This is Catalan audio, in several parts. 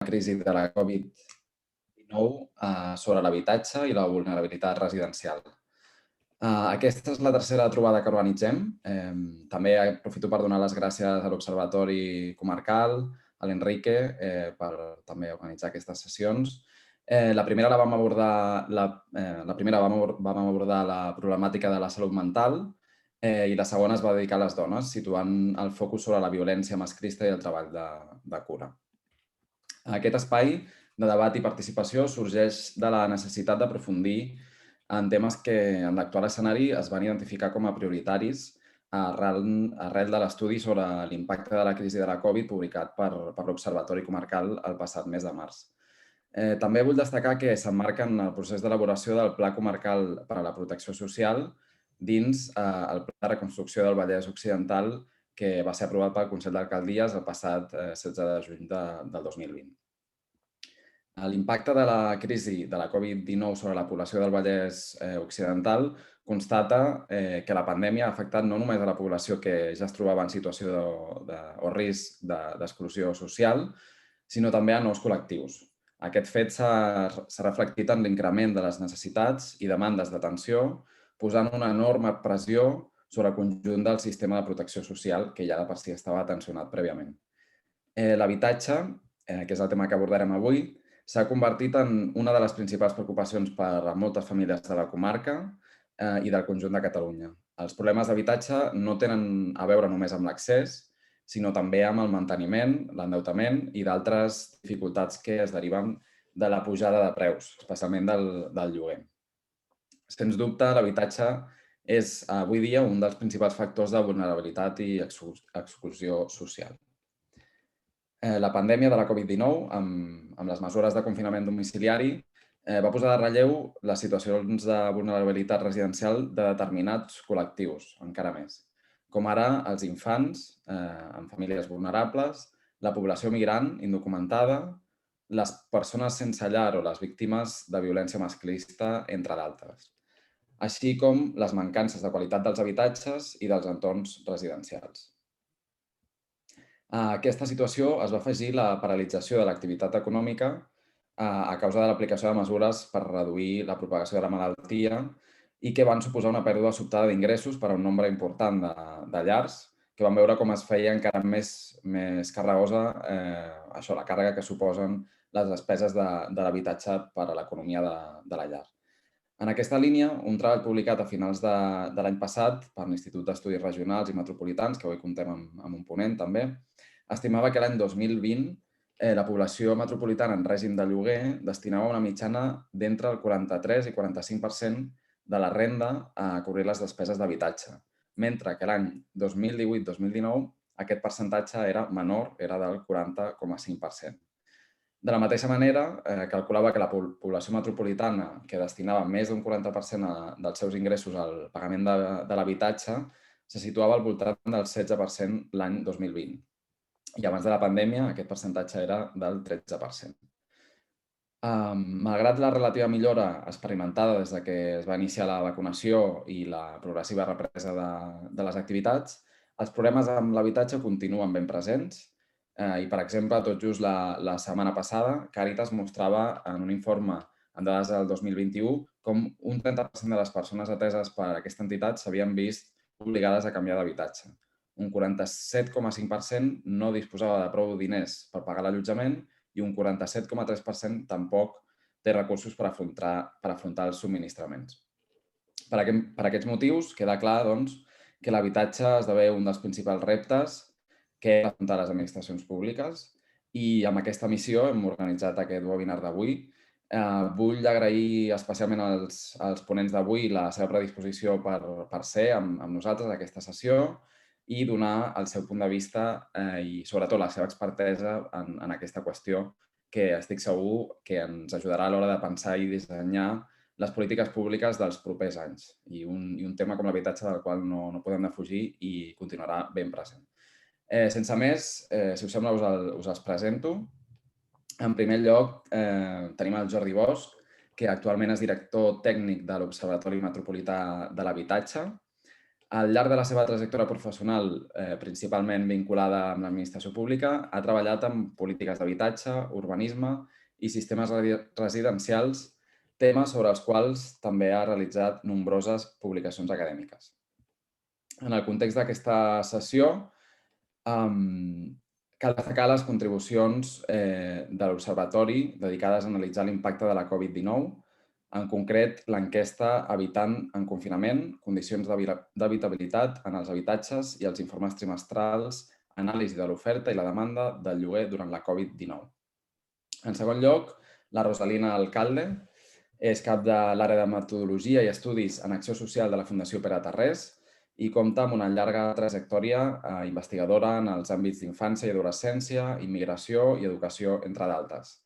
crisi de la Covid-19 sobre l'habitatge i la vulnerabilitat residencial. Aquesta és la tercera trobada que organitzem. També aprofito per donar les gràcies a l'Observatori Comarcal, a l'Enrique, per també organitzar aquestes sessions. La primera vam abordar la problemàtica de la salut mental i la segona es va dedicar a les dones, situant el focus sobre la violència masclista i el treball de cura. Aquest espai de debat i participació sorgeix de la necessitat d'aprofundir en temes que en l'actual escenari es van identificar com a prioritaris arrel de l'estudi sobre l'impacte de la crisi de la Covid publicat per l'Observatori Comarcal el passat mes de març. També vull destacar que s'emmarca en el procés d'elaboració del Pla Comarcal per a la Protecció Social dins el Pla de Reconstrucció del Vallès Occidental que va ser aprovat pel Consell d'Alcaldies el passat 16 de juny del 2020. L'impacte de la crisi de la Covid-19 sobre la població del Vallès Occidental constata que la pandèmia ha afectat no només a la població que ja es trobava en situació o risc d'exclusió social, sinó també a nous col·lectius. Aquest fet s'ha reflectit en l'increment de les necessitats i demandes d'atenció, posant una enorme pressió sobre el conjunt del sistema de protecció social que ja de per si estava tensionat prèviament. L'habitatge, que és el tema que abordarem avui, s'ha convertit en una de les principals preocupacions per a moltes famílies de la comarca i del conjunt de Catalunya. Els problemes d'habitatge no tenen a veure només amb l'accés, sinó també amb el manteniment, l'endeutament i d'altres dificultats que es deriven de la pujada de preus, especialment del lloguer. Sens dubte, l'habitatge és avui dia un dels principals factors de vulnerabilitat i exclusió social. La pandèmia de la Covid-19, amb les mesures de confinament domiciliari, va posar de relleu les situacions de vulnerabilitat residencial de determinats col·lectius, encara més, com ara els infants en famílies vulnerables, la població migrant indocumentada, les persones sense llar o les víctimes de violència masclista, entre d'altres, així com les mancances de qualitat dels habitatges i dels entorns residencials. A aquesta situació es va afegir la paralització de l'activitat econòmica a causa de l'aplicació de mesures per reduir la propagació de la malaltia i que van suposar una pèrdua sobtada d'ingressos per a un nombre important de llars que van veure com es feia encara més carregosa la càrrega que suposen les despeses de l'habitatge per a l'economia de la llar. En aquesta línia, un treball publicat a finals de l'any passat per l'Institut d'Estudis Regionals i Metropolitans, que avui comptem amb un ponent també, estimava que l'any 2020 la població metropolitana en règim de lloguer destinava una mitjana d'entre el 43 i 45% de la renda a cobrir les despeses d'habitatge, mentre que l'any 2018-2019 aquest percentatge era menor, era del 40,5%. De la mateixa manera, calculava que la població metropolitana, que destinava més d'un 40% dels seus ingressos al pagament de l'habitatge, se situava al voltant del 16% l'any 2020. I abans de la pandèmia, aquest percentatge era del 13%. Malgrat la relativa millora experimentada des que es va iniciar la vacunació i la progressiva represa de les activitats, els problemes amb l'habitatge continuen ben presents. I, per exemple, tot just la setmana passada, Càritas mostrava en un informe amb dades del 2021 com un 30% de les persones ateses per aquesta entitat s'havien vist obligades a canviar d'habitatge. Un 47,5% no disposava de prou diners per pagar l'allotjament i un 47,3% tampoc té recursos per afrontar els subministraments. Per aquests motius, queda clar, doncs, que l'habitatge esdevé un dels principals reptes que han d'afrontar les administracions públiques i amb aquesta missió hem organitzat aquest webinar d'avui. Vull agrair especialment als ponents d'avui la seva predisposició per ser amb nosaltres a aquesta sessió i donar el seu punt de vista i, sobretot, la seva expertesa en aquesta qüestió que estic segur que ens ajudarà a l'hora de pensar i dissenyar les polítiques públiques dels propers anys i un tema com l'habitatge del qual no podem defugir i continuarà ben present. Sense més, si us sembla, us els presento. En primer lloc, tenim el Jordi Bosch, que actualment és director tècnic de l'Observatori Metropolità de l'Habitatge. Al llarg de la seva trajectòria professional, principalment vinculada amb l'administració pública, ha treballat en polítiques d'habitatge, urbanisme i sistemes residencials, temes sobre els quals també ha realitzat nombroses publicacions acadèmiques. En el context d'aquesta sessió, cal destacar les contribucions de l'Observatori dedicades a analitzar l'impacte de la Covid-19, en concret l'enquesta Habitant en confinament, condicions d'habitabilitat en els habitatges i els informes trimestrals, anàlisi de l'oferta i la demanda del lloguer durant la Covid-19. En segon lloc, la Rosalina Alcalde és cap de l'àrea de metodologia i estudis en acció social de la Fundació Pere Tarrés i compta amb una llarga trajectòria investigadora en els àmbits d'infància i adolescència, immigració i educació, entre d'altres.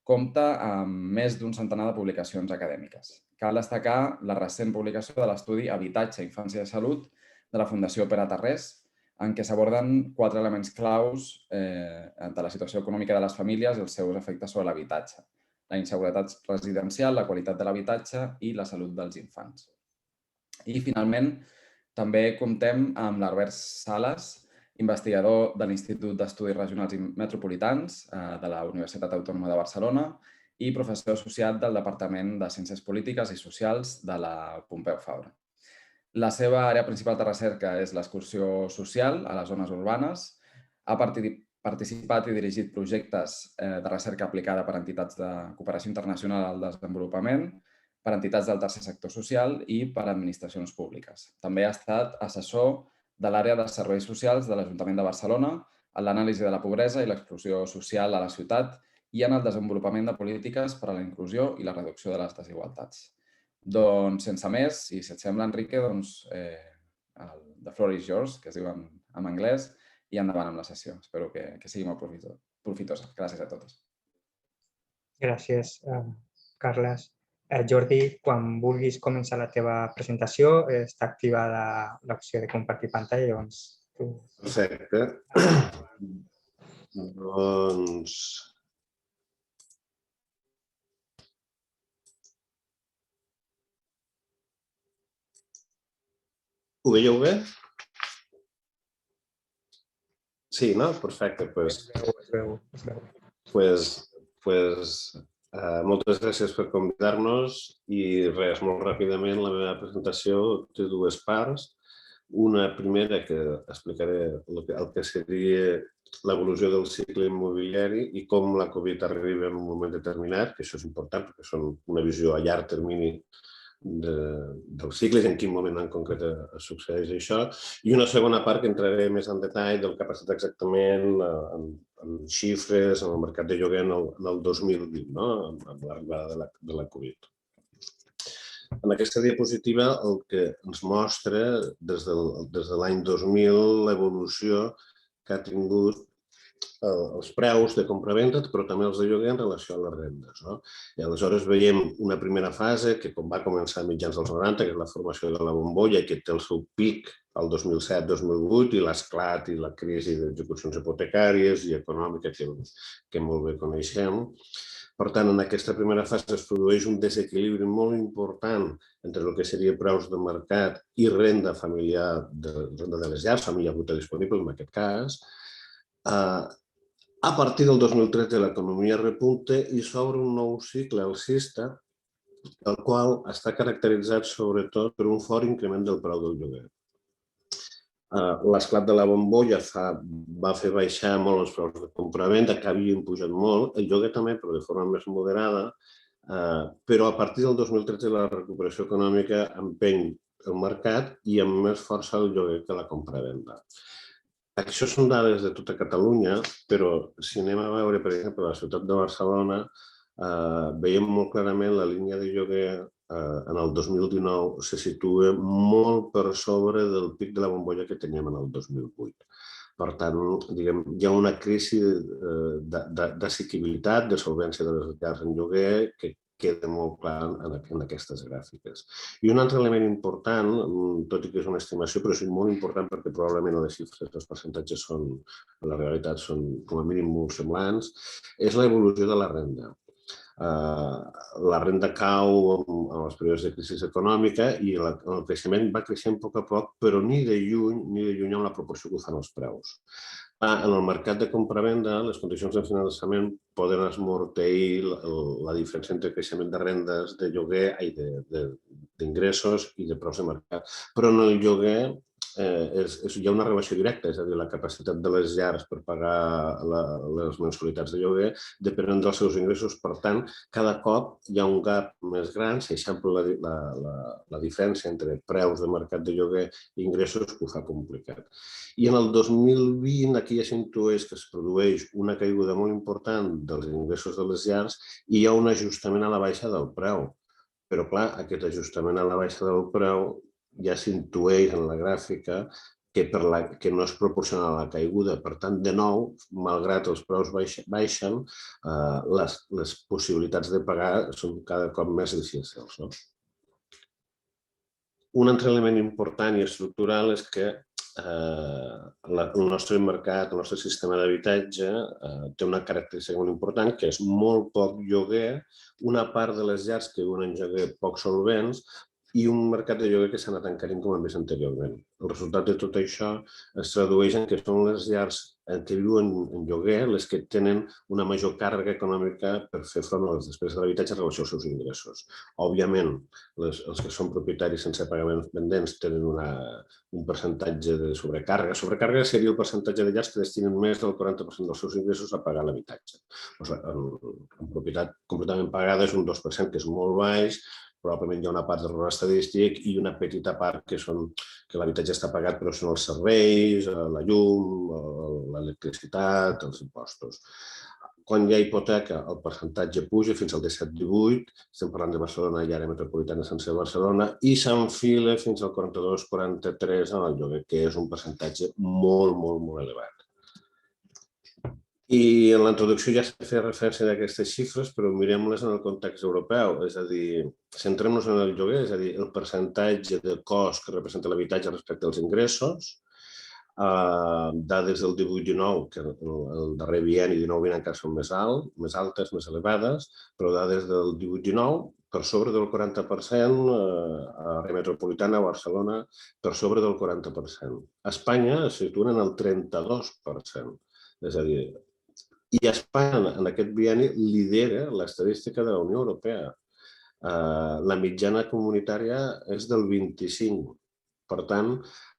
Compta amb més d'un centenar de publicacions acadèmiques. Cal destacar la recent publicació de l'estudi Habitatge, Infància i Salut de la Fundació Pere Tarrés, en què s'aborden 4 elements claus de la situació econòmica de les famílies i els seus efectes sobre l'habitatge: la inseguretat residencial, la qualitat de l'habitatge i la salut dels infants. I, finalment, també comptem amb l'Albert Sales, investigador de l'Institut d'Estudis Regionals i Metropolitans de la Universitat Autònoma de Barcelona i professor associat del Departament de Ciències Polítiques i Socials de la Pompeu Fabra. La seva àrea principal de recerca és l'excursió social a les zones urbanes. Ha participat i dirigit projectes de recerca aplicada per entitats de cooperació internacional al desenvolupament, per entitats del tercer sector social i per administracions públiques. També ha estat assessor de l'àrea de serveis socials de l'Ajuntament de Barcelona en l'anàlisi de la pobresa i l'exclusió social a la ciutat i en el desenvolupament de polítiques per a la inclusió i la reducció de les desigualtats. Doncs, sense més, i si et sembla, Enrique, the floor is yours, que es diu en anglès, i endavant amb la sessió. Espero que sigui molt profitosa. Gràcies a totes. Gràcies, Carles. Jordi, quan vulguis començar la teva presentació, està activada l'opció de compartir pantalla, llavors tu... Perfecte. Doncs... Ho veieu bé? Sí, no? Perfecte. Es veu. Moltes gràcies per convidar-nos i res, molt ràpidament, la meva presentació té 2 parts. Una primera que explicaré el que seria l'evolució del cicle immobiliari i com la Covid arriba en un moment determinat, que això és important perquè són una visió a llarg termini dels cicles, en quin moment en concret succeeix això, i una segona part que entraré més en detall del que ha passat exactament en xifres, en el mercat de lloguer en el 2020, amb l'arribada de la Covid. En aquesta diapositiva el que ens mostra des de l'any 2000 l'evolució que ha tingut els preus de compra-venda, però també els de lloguer en relació a les rendes. I aleshores veiem una primera fase que com va començar a mitjans dels 90, que és la formació de la bombolla, que té el seu pic al 2007-2008 i l'esclat i la crisi d'execucions hipotecàries i econòmica que molt bé coneixem. Per tant, en aquesta primera fase es produeix un desequilibri molt important entre el que seria preus de mercat i renda familiar, renda de les llars, família bruta disponible en aquest cas. A partir del 2013 l'economia repunta i s'obre un nou cicle alcista, el qual està caracteritzat sobretot per un fort increment del preu del lloguer. L'esclat de la bombolla va fer baixar molt els preus de compra-venda, que havien pujat molt, el lloguer també, però de forma més moderada, però a partir del 2013 la recuperació econòmica empeny el mercat i amb més força el lloguer que la compra-venda. Això són dades de tota Catalunya, però si anem a veure, per exemple, la ciutat de Barcelona, veiem molt clarament la línia de lloguer en el 2019 se situa molt per sobre del pic de la bombolla que teníem en el 2008. Per tant, hi ha una crisi d'assequibilitat, de solvència de les llars en lloguer que queda molt clar en aquestes gràfiques. I un altre element important, tot i que és una estimació, però és molt important perquè probablement les xifres, els percentatges són, la realitat són com a mínim molt semblants, és l'evolució de la renda. La renda cau en els períodes de crisi econòmica i el creixement va creixent a poc, però ni de lluny en la proporció que ho fan els preus. En el mercat de compra-venda, les condicions de finançament poden esmorteir la diferència entre creixement de rendes, de lloguer, d'ingressos i de preus de mercat. Però en el lloguer hi ha una relació directa, és a dir, la capacitat de les llars per pagar les mensualitats de lloguer depenen dels seus ingressos. Per tant, cada cop hi ha un gap més gran, s'eixampla la diferència entre preus de mercat de lloguer i ingressos, que ho fa complicat. I en el 2020 aquí ja s'intueix que es produeix una caiguda molt important dels ingressos de les llars i hi ha un ajustament a la baixa del preu. Però, clar, aquest ajustament a la baixa del preu ja s'intueix en la gràfica que no és proporcional a la caiguda. Per tant, de nou, malgrat els preus baixen, les possibilitats de pagar són cada cop més difícils. Un altre element important i estructural és que el nostre mercat, el nostre sistema d'habitatge té una característica molt important, que és molt poc lloguer, una part de les llars que viuen en lloguer poc solvents i un mercat de lloguer que s'ha anat encarint com hem vist anteriorment. El resultat de tot això es tradueix en que són les llars que viuen en lloguer les que tenen una major càrrega econòmica per fer front a les despeses de l'habitatge en relació als seus ingressos. Òbviament, els que són propietaris sense pagaments pendents tenen un percentatge de sobrecàrrega. Sobrecàrrega seria el percentatge de llars que destinen més del 40% dels seus ingressos a pagar l'habitatge. En propietat completament pagada és un 2%, que és molt baix. Probablement hi ha una part d'error estadístic i una petita part que l'habitatge està pagat, però són els serveis, la llum, l'electricitat, els impostos. Quan hi ha hipoteca, el percentatge puja fins al 17-18, estem parlant de Barcelona i àrea metropolitana sense Barcelona, i s'enfila fins al 42-43 en el lloguer, que és un percentatge molt, molt, molt elevat. I en la introducció ja s'ha fet referència a aquestes xifres, però mirem-les en el context europeu, és a dir, centrem-nos en el lloguer, és a dir, el percentatge de cost que representa l'habitatge respecte als ingressos, dades del 18-19, que el darrer bienni 19-20 encara són més altes, més elevades, però dades del 18-19, per sobre del 40%, a l'àrea metropolitana, a Barcelona, per sobre del 40%. A Espanya es situen en el 32%, és a dir, i Espanya, en aquest bienni, lidera l'estadística de la Unió Europea. La mitjana comunitària és del 25%. Per tant,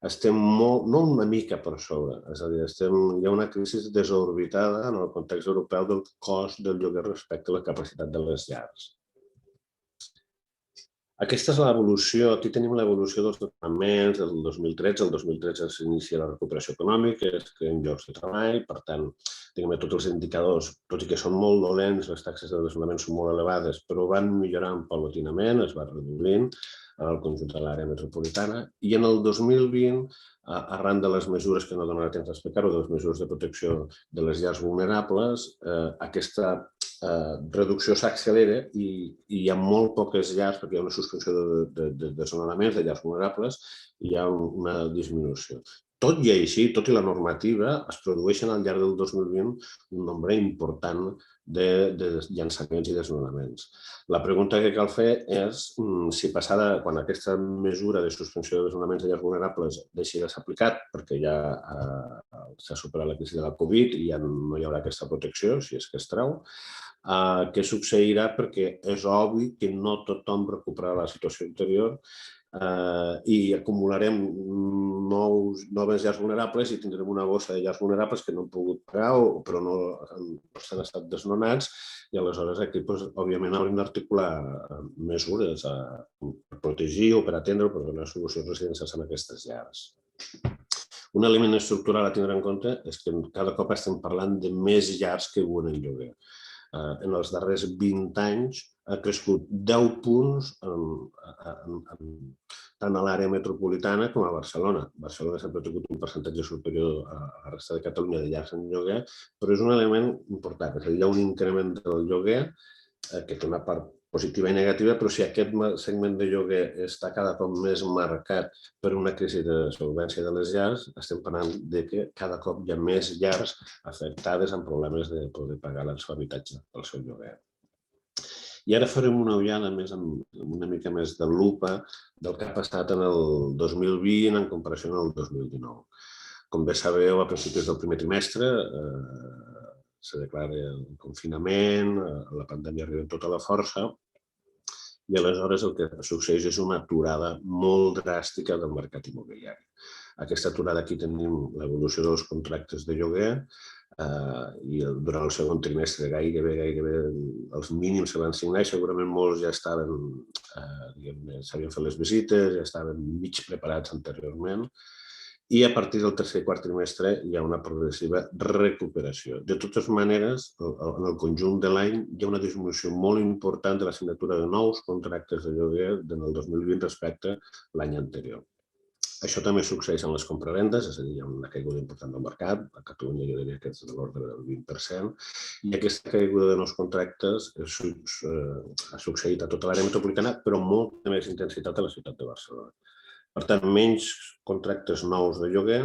estem molt, no una mica per sobre, és a dir, hi ha una crisi desorbitada en el context europeu del cost del lloguer respecte a la capacitat de les llars. Aquesta és l'evolució, aquí tenim l'evolució dels desnonaments del 2013. El 2013 s'inicia la recuperació econòmica, es creen llocs de treball, per tant, tots els indicadors, tot i que són molt dolents, les taxes de desnonament són molt elevades, però van millorant paulatinament, es va reduint en el conjunt de l'àrea metropolitana, i en el 2020, arran de les mesures que no donarà temps d'explicar-ho, de les mesures de protecció de les llars vulnerables, aquesta reducció s'accelera i hi ha molt poques llars, perquè hi ha una suspensió de desnonaments de llars vulnerables, i hi ha una disminució. Tot i així, tot i la normativa, es produeixen al llarg del 2020 un nombre important de llançaments i desnonaments. La pregunta que cal fer és si passada, quan aquesta mesura de suspensió de desnonaments de llars vulnerables deixi de ser aplicat, perquè ja s'ha superat la crisi de la Covid i ja no hi haurà aquesta protecció, si és que es treu, què succeirà? Perquè és obvi que no tothom recuperarà la situació anterior i acumularem noves llars vulnerables i tindrem una bossa de llars vulnerables que no han pogut pagar però no s'han estat desnonats i aleshores aquí, òbviament, haurem d'articular mesures per protegir o per atendre o per donar solucions residencials a aquestes llars. Un element estructural a tindre en compte és que cada cop estem parlant de més llars que viuen en lloguer. En els darrers 20 anys ha crescut 10 punts tant a l'àrea metropolitana com a Barcelona. Barcelona sempre ha tingut un percentatge superior a la resta de Catalunya de llars en lloguer, però és un element important. És a dir, hi ha un increment del lloguer que té una part positiva i negativa, però si aquest segment de lloguer està cada cop més marcat per una crisi de solvència de les llars, estem parlant que cada cop hi ha més llars afectades amb problemes de poder pagar el seu habitatge, el seu lloguer. I ara farem una ullada més amb una mica més de lupa del que ha passat en el 2020 en comparació amb el 2019. Com bé sabeu, a principis del primer trimestre se declara el confinament, la pandèmia arriba amb tota la força i aleshores el que succeeix és una aturada molt dràstica del mercat immobiliari. Aquesta aturada aquí tenim l'evolució dels contractes de lloguer i durant el segon trimestre gairebé els mínims se van signar i segurament molts ja estaven, s'havien fet les visites, ja estaven mig preparats anteriorment. I a partir del tercer i quart trimestre hi ha una progressiva recuperació. De totes maneres, en el conjunt de l'any hi ha una disminució molt important de la signatura de nous contractes de lloguer en el 2020 respecte a l'any anterior. Això també succeeix en les compravendes, és a dir, hi ha una caiguda important del mercat. A Catalunya jo diria que és de l'ordre del 20%. I aquesta caiguda de nous contractes ha succeït a tota l'àrea metropolitana, però amb molta més intensitat a la ciutat de Barcelona. Per tant, menys contractes nous de lloguer,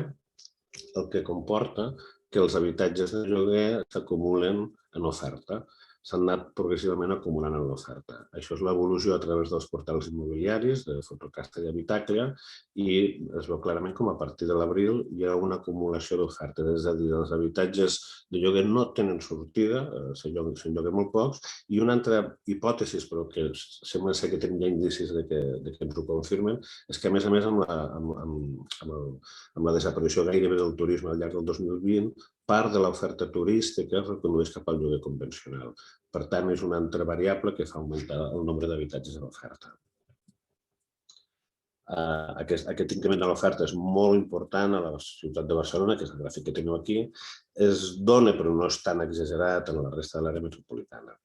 el que comporta que els habitatges de lloguer s'acumulen en oferta. S'han anat progressivament acumulant en l'oferta. Això és l'evolució a través dels portals immobiliaris de Fotocasa i Habitaclia i es veu clarament com a partir de l'abril hi ha una acumulació d'oferta. És a dir, els habitatges de lloguer no tenen sortida, se'n lloguen molt pocs, i una altra hipòtesi, però que sembla ser que tenim ja indicis que ens ho confirmen, és que a més amb la desaparició gairebé del turisme al llarg del 2020, part de l'oferta turística es recondueix cap al lloguer convencional. Per tant, és una altra variable que fa augmentar el nombre d'habitatges a l'oferta. Aquest increment de l'oferta és molt important a la ciutat de Barcelona, que és el gràfic que teniu aquí. Es dona, però no és tan exagerat, en la resta de l'àrea metropolitana.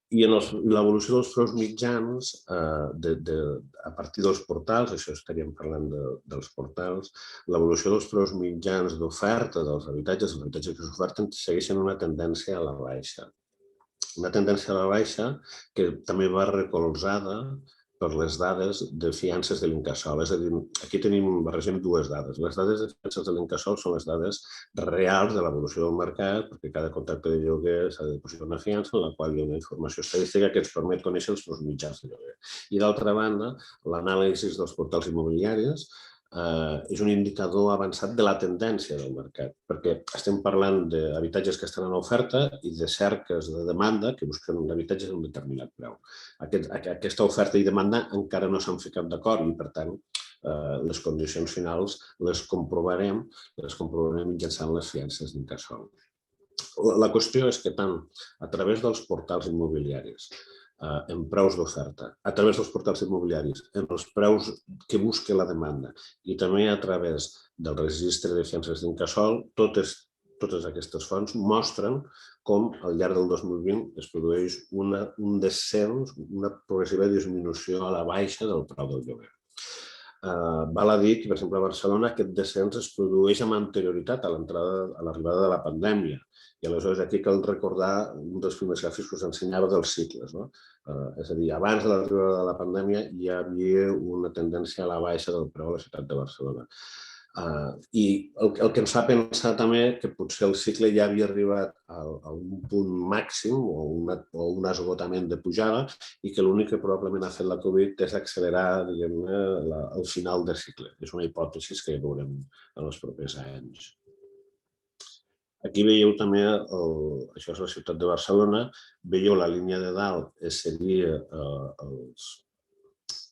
I en l'evolució dels preus mitjans, a partir dels portals, això estaríem parlant dels portals, l'evolució dels preus mitjans d'oferta dels habitatges que s'oferten segueixen una tendència a la baixa. Una tendència a la baixa que també va recolzada per les dades de fiances de l'Incasòl. És a dir, aquí barregem dues dades. Les dades de fiances de l'Incasòl són les dades reals de l'evolució del mercat, perquè cada contracte de lloguer s'ha de depositar una fiança en la qual hi ha una informació estadística que ens permet conèixer els preus mitjans de lloguer. I d'altra banda, l'anàlisi dels portals immobiliaris és un indicador avançat de la tendència del mercat, perquè estem parlant d'habitatges que estan en oferta i de cerques de demanda que busquen habitatges a un determinat preu. Aquesta oferta i demanda encara no s'han ficat d'acord i, per tant, les condicions finals les comprovarem mitjançant les fiances d'Incasòl. La qüestió és que tant a través dels portals immobiliaris, en preus d'oferta, a través dels portals immobiliaris, en els preus que busca la demanda i també a través del registre de fiances d'Incasòl, totes aquestes fonts mostren com al llarg del 2020 es produeix un descens, una progressiva disminució a la baixa del preu del lloguer. Val a dir que, per exemple, a Barcelona aquest descens es produeix amb anterioritat a l'arribada de la pandèmia. I aleshores aquí cal recordar un dels primers gràfics que us ensenyava dels cicles. És a dir, abans de l'arribada de la pandèmia hi havia una tendència a la baixa del preu a la ciutat de Barcelona. I el que ens fa pensar també que potser el cicle ja havia arribat a un punt màxim o un esgotament de pujada i que l'únic que probablement ha fet la Covid és accelerar el final del cicle. És una hipòtesi que veurem en els propers anys. Aquí veieu també, això és la ciutat de Barcelona, veieu la línia de dalt, seria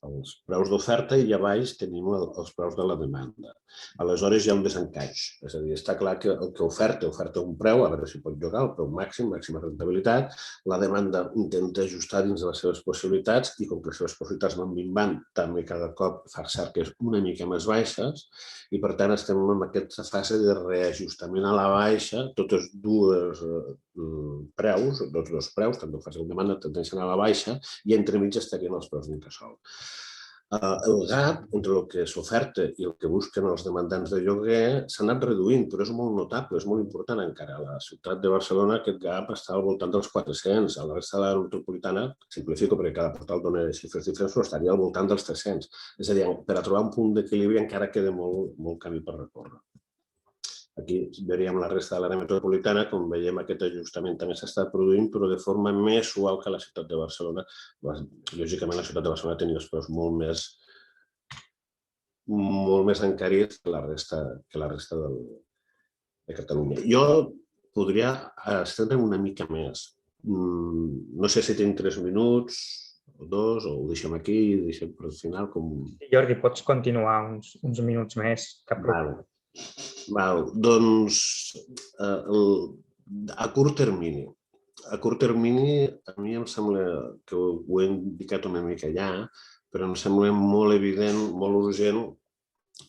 els preus d'oferta i a baix tenim els preus de la demanda. Aleshores hi ha un desencaix, és a dir, està clar que el que oferta un preu, a veure si pot llogar, el preu màxim, màxima rentabilitat, la demanda intenta ajustar dins de les seves possibilitats i com que les seves possibilitats van minvant, també cada cop fa cerques una mica més baixes i per tant estem en aquesta fase de reajustament a la baixa, totes dues preus, tots dos preus, tant d'oferta com demanda, tendeixen a la baixa i entremig estarien els preus d'Incasòl. El gap entre el que s'oferta i el que busquen els demandants de lloguer s'ha anat reduint, però és molt notable, és molt important encara. A la ciutat de Barcelona aquest gap està al voltant dels 400. A la resta de l'àrea metropolitana, simplifico perquè cada portal dona xifres diferents, però estaria al voltant dels 300. És a dir, per a trobar un punt d'equilibri encara queda molt camí per recórrer. Aquí veuríem la resta de l'àrea metropolitana, com veiem aquest ajustament també s'està produint, però de forma més suau que la ciutat de Barcelona. Lògicament, la ciutat de Barcelona tenia els preus molt més encarits que la resta de Catalunya. Jo podria estendre'm una mica més. No sé si tinc 3 minuts o 2, o ho deixem aquí i deixem per al final. Jordi, pots continuar uns minuts més. Doncs a curt termini. A curt termini, a mi em sembla que ho he indicat una mica ja, però em sembla molt evident, molt urgent,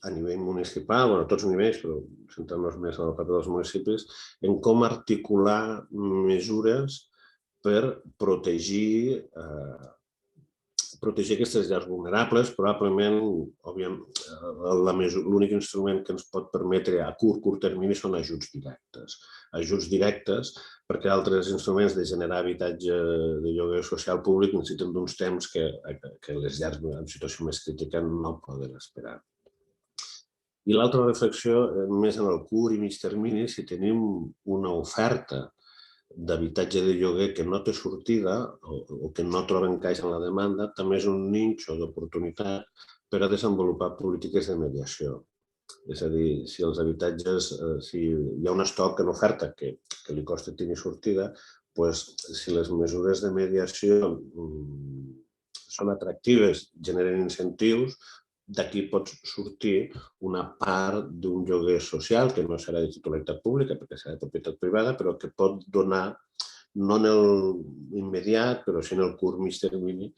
a nivell municipal, a tots nivells, però centrant-nos més en el paper dels municipis, en com articular mesures per protegir aquestes llars vulnerables. Probablement, l'únic instrument que ens pot permetre a curt termini són ajuts directes. Ajuts directes perquè altres instruments de generar habitatge de lloguer social públic necessiten d'uns temps que les llars en situació més crítica no poden esperar. I l'altra reflexió, més en el curt i mig termini, si tenim una oferta d'habitatge de lloguer que no té sortida o que no troba encaix en la demanda, també és un nínxol d'oportunitat per a desenvolupar polítiques de mediació. És a dir, si els habitatges, si hi ha un estoc en oferta que li costa tenir sortida, si les mesures de mediació són atractives, generen incentius, d'aquí pot sortir una part d'un lloguer social que no serà de titularitat pública perquè serà de propietat privada, però que pot donar, no en l'immediat, però sí en el curt mig termini,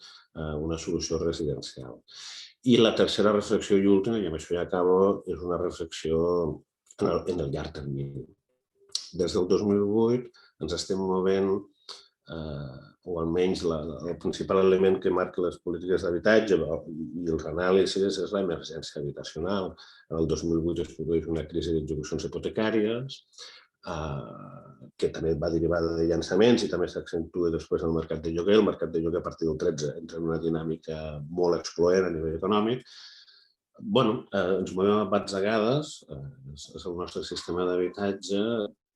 una solució residencial. I la tercera reflexió i última, i amb això ja acabo, és una reflexió en el llarg termini. Des del 2008 ens estem movent, o almenys el principal element que marca les polítiques d'habitatge i els anàlisis és l'emergència habitacional. En el 2008 es produeix una crisi d'execucions hipotecàries que també va derivada de llançaments i també s'accentua després en el mercat de lloguer. El mercat de lloguer a partir del 13 entra en una dinàmica molt excloent a nivell econòmic. Ens movem a batzegades, és el nostre sistema d'habitatge,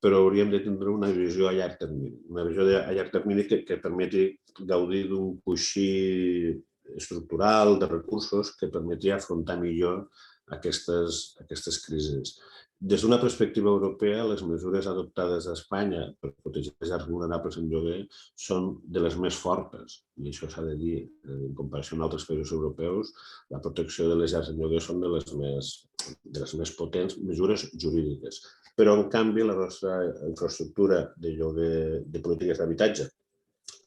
però hauríem de tindre una visió a llarg termini. Una visió a llarg termini que permeti gaudir d'un coixí estructural de recursos que permeti afrontar millor aquestes crisis. Des d'una perspectiva europea, les mesures adoptades a Espanya per protegir les llars vulnerables en lloguer són de les més fortes. I això s'ha de dir, en comparació amb altres països europeus, la protecció de les llars en lloguer són de les més potents mesures jurídiques. Però, en canvi, la nostra infraestructura de lloguer, de polítiques d'habitatge,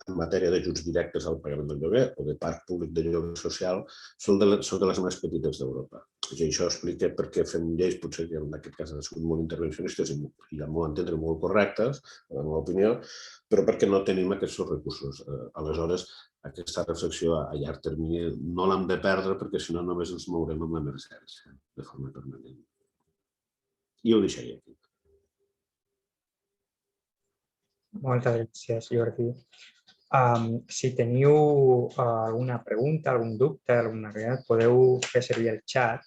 en matèria d'ajuts directes al pagament del lloguer o de parc públic de lloguer social, són de les més petites d'Europa. I això explica per què fem lleis, potser que en aquest cas han sigut molt intervencionistes i al meu entendre molt correctes, en la meva opinió, però perquè no tenim aquests recursos. Aleshores, aquesta reflexió a llarg termini no l'hem de perdre perquè si no només ens mourem amb l'emergència de forma permanent. I ho deixaria aquí. Moltes gràcies, Jordi. Si teniu alguna pregunta, algun dubte, alguna cosa, podeu fer servir el xat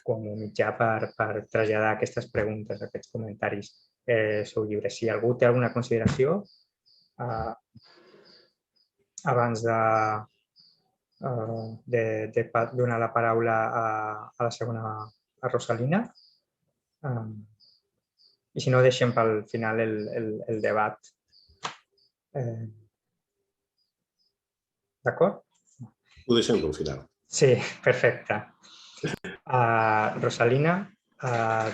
com a mitjà per traslladar aquestes preguntes, aquests comentaris. Sou lliures. Si algú té alguna consideració, abans de donar la paraula a la segona, a Rosalina. I si no, deixem pel final el debat. D'acord? Ho deixem pel final. Sí, perfecte. Rosalina,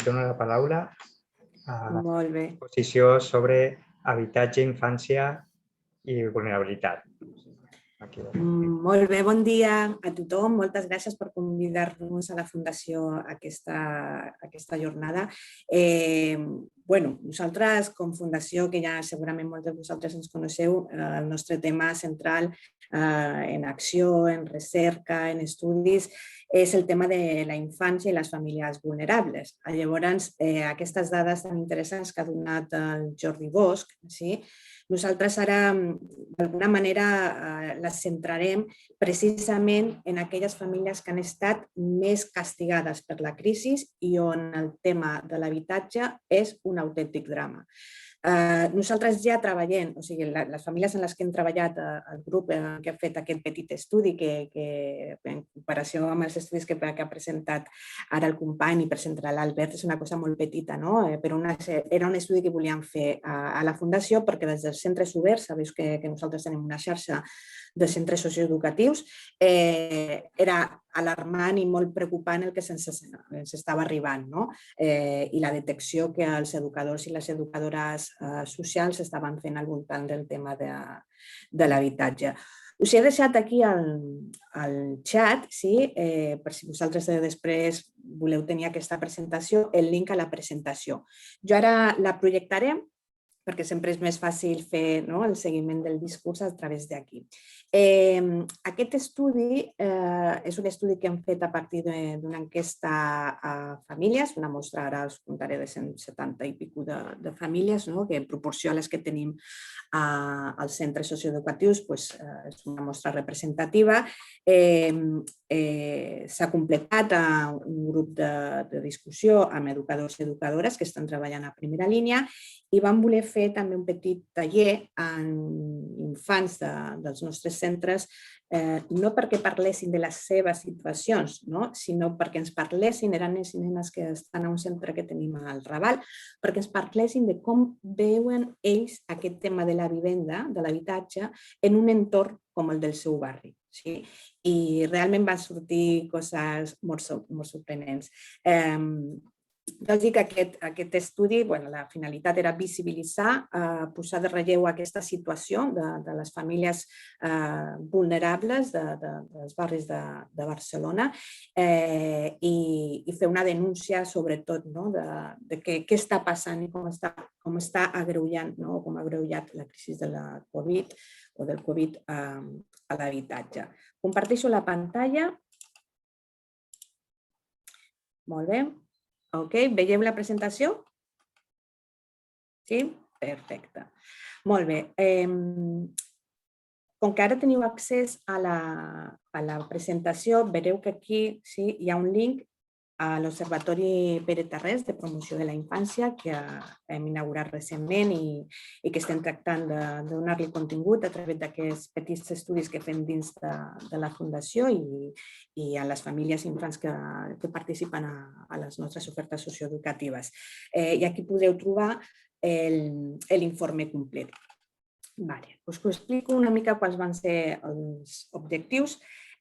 dono la paraula a la exposició sobre habitatge, infància i vulnerabilitat. Molt bé, bon dia a tothom. Moltes gràcies per convidar-nos a la Fundació a aquesta jornada. Nosaltres, com Fundació, que ja segurament molts de vosaltres ens coneixeu, el nostre tema central en acció, en recerca, en estudis, és el tema de la infància i les famílies vulnerables. Llavors, aquestes dades tan interessants que ha donat el Jordi Bosch, Nosaltres ara, d'alguna manera, les centrarem precisament en aquelles famílies que han estat més castigades per la crisi i on el tema de l'habitatge és un autèntic drama. Nosaltres ja treballem, o sigui, les famílies en les que hem treballat, el grup que ha fet aquest petit estudi, que en comparació amb els estudis que ha presentat ara el company i presentarà l'Albert, és una cosa molt petita, no? Però era un estudi que volíem fer a la Fundació perquè des dels centres oberts, sabeu que nosaltres tenim una xarxa de centres socioeducatius, era alarmant i molt preocupant el que se'ns estava arribant, no? I la detecció que els educadors i les educadores socials estaven fent al voltant del tema de l'habitatge. Us he deixat aquí al xat, per si vosaltres després voleu tenir aquesta presentació, el link a la presentació. Jo ara la projectaré perquè sempre és més fàcil fer el seguiment del discurs a través d'aquí. Aquest estudi és un estudi que hem fet a partir d'una enquesta a famílies, una mostra, ara us contaré, de 170 i pico de famílies, que en proporció a les que tenim als centres socioeducatius és una mostra representativa. S'ha completat un grup de discussió amb educadors i educadores que estan treballant a primera línia i vam voler fer també un petit taller amb infants dels nostres centres, no perquè parlessin de les seves situacions, sinó perquè ens parlessin, eren nens i nenes que estan a un centre que tenim al Raval, perquè ens parlessin de com veuen ells aquest tema de la vivenda, de l'habitatge, en un entorn com el del seu barri. I realment van sortir coses molt sorprenents. Ja us dic que aquest estudi, la finalitat era visibilitzar, posar de relleu aquesta situació de les famílies vulnerables dels barris de Barcelona i fer una denúncia sobretot de què està passant i com està agreujant, com ha agreujat la crisi de la Covid o del Covid a l'habitatge. Comparteixo la pantalla. Molt bé. Veieu la presentació? Sí? Perfecte. Molt bé. Com que ara teniu accés a la presentació, veureu que aquí hi ha un link a l'Observatori Pere Tarrés de Promoció de la Infància que hem inaugurat recentment i que estem tractant de donar-li contingut a través d'aquests petits estudis que fem dins de la Fundació i a les famílies i infants que participen a les nostres ofertes socioeducatives. I aquí podeu trobar l'informe complet. Us explico una mica quals van ser els objectius.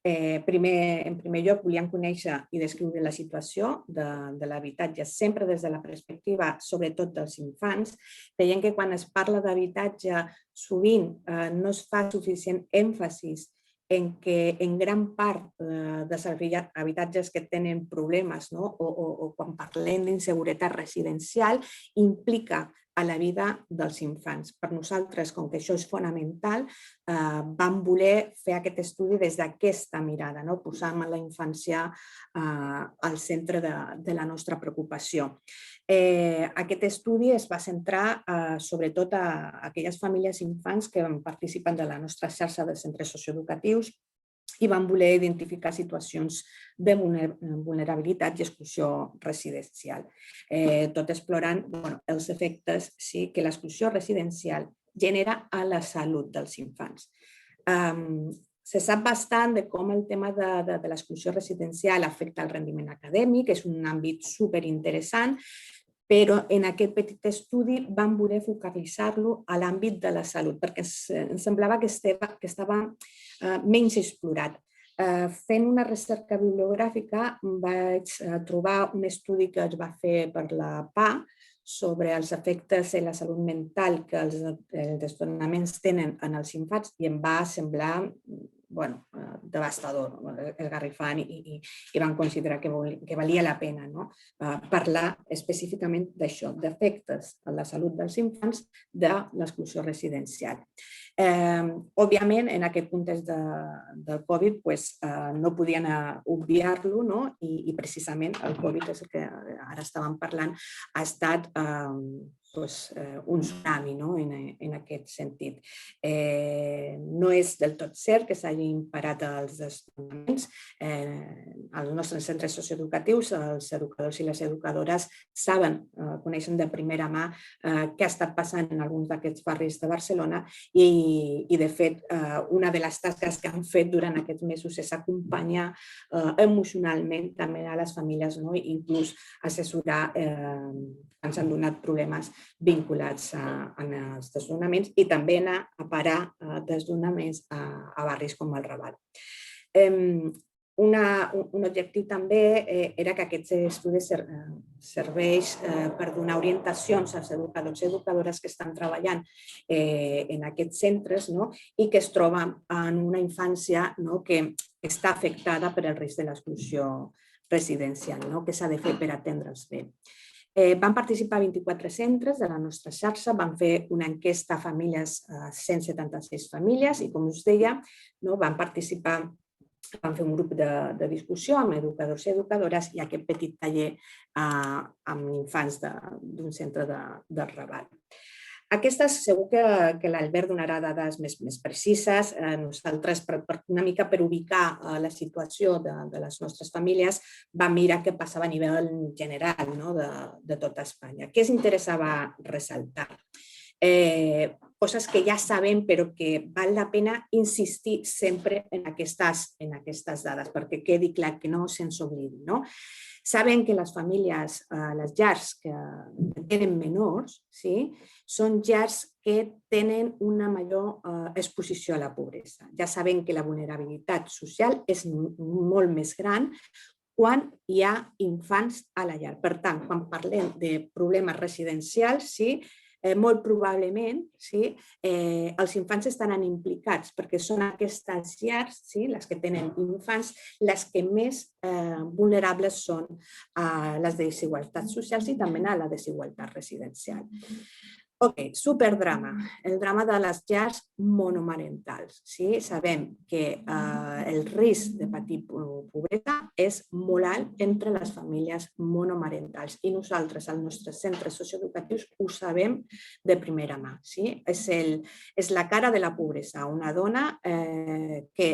En primer lloc, volíem conèixer i descriure la situació de l'habitatge sempre des de la perspectiva, sobretot dels infants. Veiem que quan es parla d'habitatge, sovint no es fa suficient èmfasis en que en gran part dels habitatges que tenen problemes o quan parlem d'inseguretat residencial implica a la vida dels infants. Per nosaltres, com que això és fonamental, vam voler fer aquest estudi des d'aquesta mirada, posant la infància al centre de la nostra preocupació. Aquest estudi es va centrar sobretot a aquelles famílies i infants que participen de la nostra xarxa de centres socioeducatius i van voler identificar situacions de vulnerabilitat i exclusió residencial, tot explorant els efectes que l'exclusió residencial genera a la salut dels infants. Se sap bastant de com el tema de l'exclusió residencial afecta el rendiment acadèmic, és un àmbit superinteressant, però en aquest petit estudi vam voler focalitzar-lo a l'àmbit de la salut, perquè ens semblava que estava menys explorat. Fent una recerca bibliogràfica vaig trobar un estudi que es va fer per la PA sobre els efectes en la salut mental que els desnonaments tenen en els infants i em va semblar devastador, esgarrifant, i vam considerar que valia la pena parlar específicament d'això, d'efectes a la salut dels infants de l'exclusió residencial. Òbviament, en aquest context del Covid no podien obviar-lo i precisament el Covid, és el que ara estàvem parlant, ha estat un tsunami, no? En aquest sentit. No és del tot cert que s'hagin parat els desnonaments. Als nostres centres socioeducatius, els educadors i les educadores saben, coneixen de primera mà què ha estat passant en alguns d'aquests barris de Barcelona i de fet, una de les tasques que han fet durant aquests mesos és acompanyar emocionalment també a les famílies, no? Inclús assessorar quan s'han donat problemes vinculats als desnonaments i també anar a parar desnonaments a barris com el Raval. Un objectiu també era que aquests estudis serveix per donar orientacions als educadors i educadores que estan treballant en aquests centres i que es troben en una infància que està afectada per el risc de l'exclusió residencial, què s'ha de fer per atendre'ls bé. Van participar 24 centres de la nostra xarxa, van fer una enquesta a famílies, 176 famílies, i com us deia, van participar, van fer un grup de discussió amb educadors i educadores i aquest petit taller amb infants d'un centre del Raval. Aquestes segur que l'Albert donarà dades més precises. Nosaltres, una mica per ubicar la situació de les nostres famílies, vam mirar què passava a nivell general de tota Espanya. Què ens interessava ressaltar? Coses que ja sabem però que val la pena insistir sempre en aquestes dades perquè quedi clar que no se'ns oblidi. Saben que les famílies, les llars que tenen menors, són llars que tenen una major exposició a la pobresa. Ja sabem que la vulnerabilitat social és molt més gran quan hi ha infants a la llar. Per tant, quan parlem de problemes residencials, molt probablement els infants estaran implicats perquè són aquestes llars, les que tenen infants, les que més vulnerables són a les desigualtats socials i també a la desigualtat residencial. Ok, superdrama, el drama de les llars monomarentals. Sabem que el risc de patir pobresa és molt alt entre les famílies monomarentals i nosaltres, als nostres centres socioeducatius, ho sabem de primera mà. És la cara de la pobresa, una dona que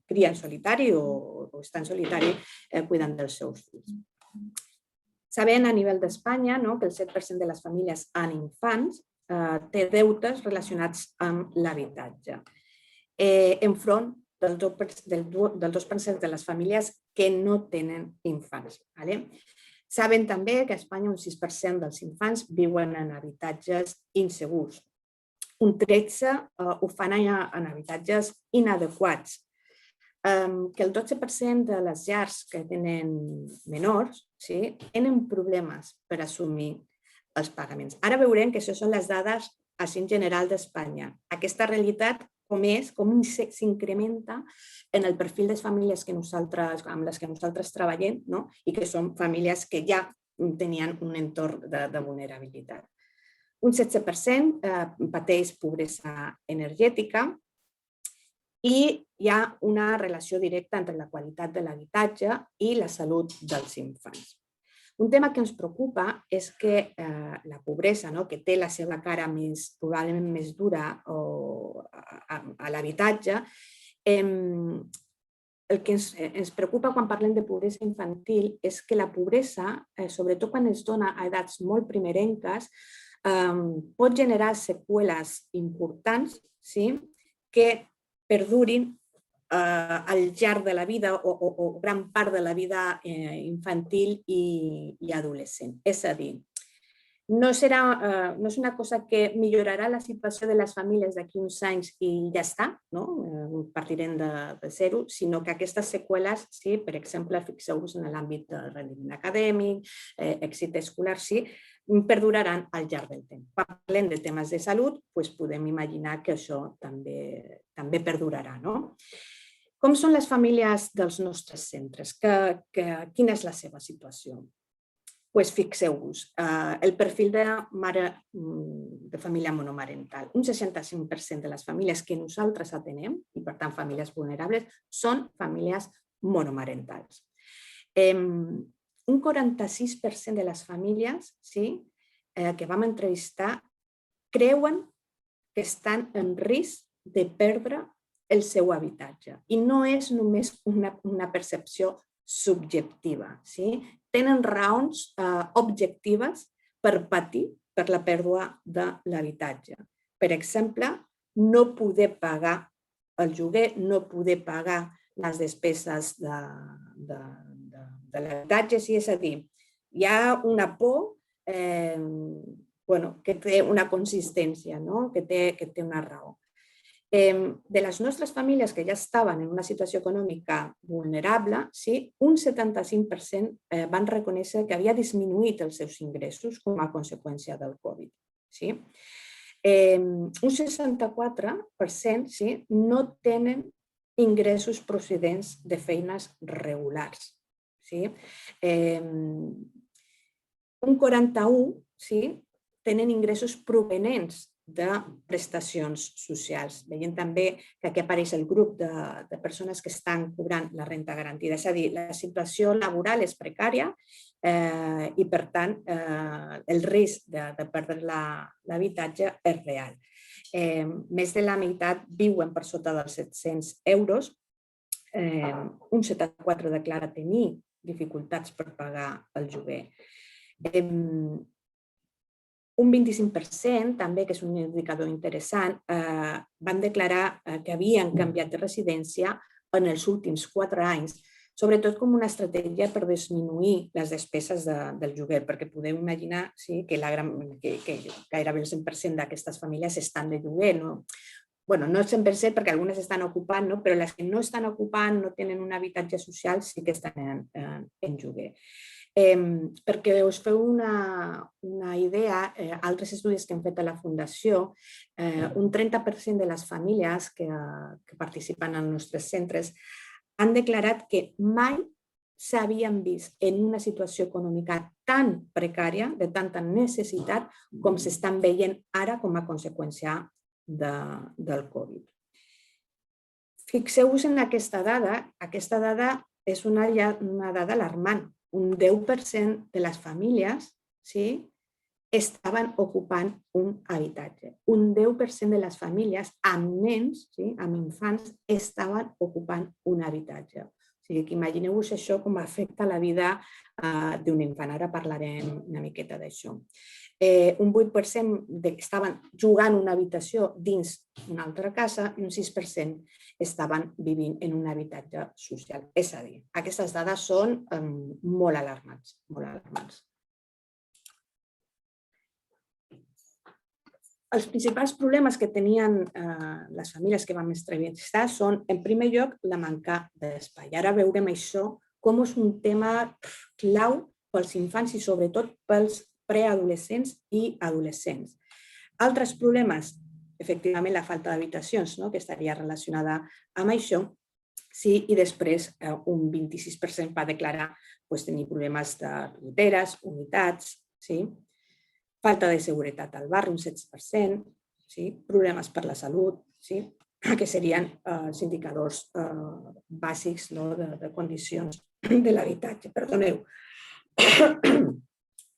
cria en solitari o està en solitari cuidant dels seus fills. Sabem a nivell d'Espanya que el 7% de les famílies amb infants té deutes relacionats amb l'habitatge, enfront del 2% de les famílies que no tenen infants. Saben també que a Espanya un 6% dels infants viuen en habitatges insegurs. Un 13% ho fan en habitatges inadequats. Que el 12% de les llars que tenen menors tenen problemes per assumir els pagaments. Ara veurem que això són les dades en general d'Espanya. Aquesta realitat com s'incrementa en el perfil de les famílies amb les que nosaltres treballem i que són famílies que ja tenien un entorn de vulnerabilitat. Un 16% pateix pobresa energètica, i hi ha una relació directa entre la qualitat de l'habitatge i la salut dels infants. Un tema que ens preocupa és que la pobresa, que té la seva cara probablement més dura a l'habitatge, el que ens preocupa quan parlem de pobresa infantil és que la pobresa, sobretot quan es dona a edats molt primerenques, pot generar seqüeles importants que perdurin al llarg de la vida o gran part de la vida infantil i adolescent. És a dir, no és una cosa que millorarà la situació de les famílies d'aquí uns anys i ja està, partirem de zero, sinó que aquestes seqüeles, per exemple, fixeu-vos en l'àmbit del rendiment acadèmic, èxit escolar, perduraran al llarg del temps. Quan parlem de temes de salut, podem imaginar que això també perdurarà. Com són les famílies dels nostres centres? Quina és la seva situació? Fixeu-vos, el perfil de família monomarental. Un 65% de les famílies que nosaltres atenem, i per tant famílies vulnerables, són famílies monomarentals. Un 46% de les famílies que vam entrevistar creuen que estan en risc de perdre el seu habitatge. I no és només una percepció subjectiva. Tenen raons objectives per patir per la pèrdua de l'habitatge. Per exemple, no poder pagar el lloguer, no poder pagar les despeses de l'habitatge. És a dir, hi ha una por que té una consistència, que té una raó. De les nostres famílies que ja estaven en una situació econòmica vulnerable, un 75% van reconèixer que havia disminuït els seus ingressos com a conseqüència del Covid. Un 64% no tenen ingressos procedents de feines regulars. Un 41% tenen ingressos provenents de prestacions socials. Veiem també que aquí apareix el grup de persones que estan cobrant la renda garantida. És a dir, la situació laboral és precària i, per tant, el risc de perdre l'habitatge és real. Més de la meitat viuen per sota dels 700 euros. Un 74% declara tenir dificultats per pagar el lloguer. Un 25%, també, que és un indicador interessant, van declarar que havien canviat de residència en els últims 4 anys, sobretot com una estratègia per disminuir les despeses del lloguer, perquè podeu imaginar que gairebé el 100% d'aquestes famílies estan de lloguer. No el 100% perquè algunes estan ocupant, però les que no estan ocupant, no tenen un habitatge social, sí que estan en lloguer. Perquè us feu una idea, altres estudis que hem fet a la Fundació, un 30% de les famílies que participen als nostres centres han declarat que mai s'havien vist en una situació econòmica tan precària, de tanta necessitat, com s'estan veient ara com a conseqüència del Covid. Fixeu-vos en aquesta dada. Aquesta dada és una dada alarmant. Un 10% de les famílies estaven ocupant un habitatge. Un 10% de les famílies amb nens, amb infants, estaven ocupant un habitatge. Imagineu-vos això com afecta la vida d'un infant. Ara parlarem una miqueta d'això. Un 8% estaven jugant una habitació dins una altra casa i un 6% estaven vivint en un habitatge social. És a dir, aquestes dades són molt alarmants. Els principals problemes que tenien les famílies que vam entrevistar són, en primer lloc, la manca d'espai. Ara veurem això com és un tema clau pels infants i sobretot pels preadolescents i adolescents. Altres problemes, efectivament, la falta d'habitacions, que estaria relacionada amb això, i després un 26% va declarar tenir problemes de goteres, humitats, falta de seguretat al barri, un 16%, problemes per la salut, que serien els indicadors bàsics de condicions de l'habitatge. Perdoneu.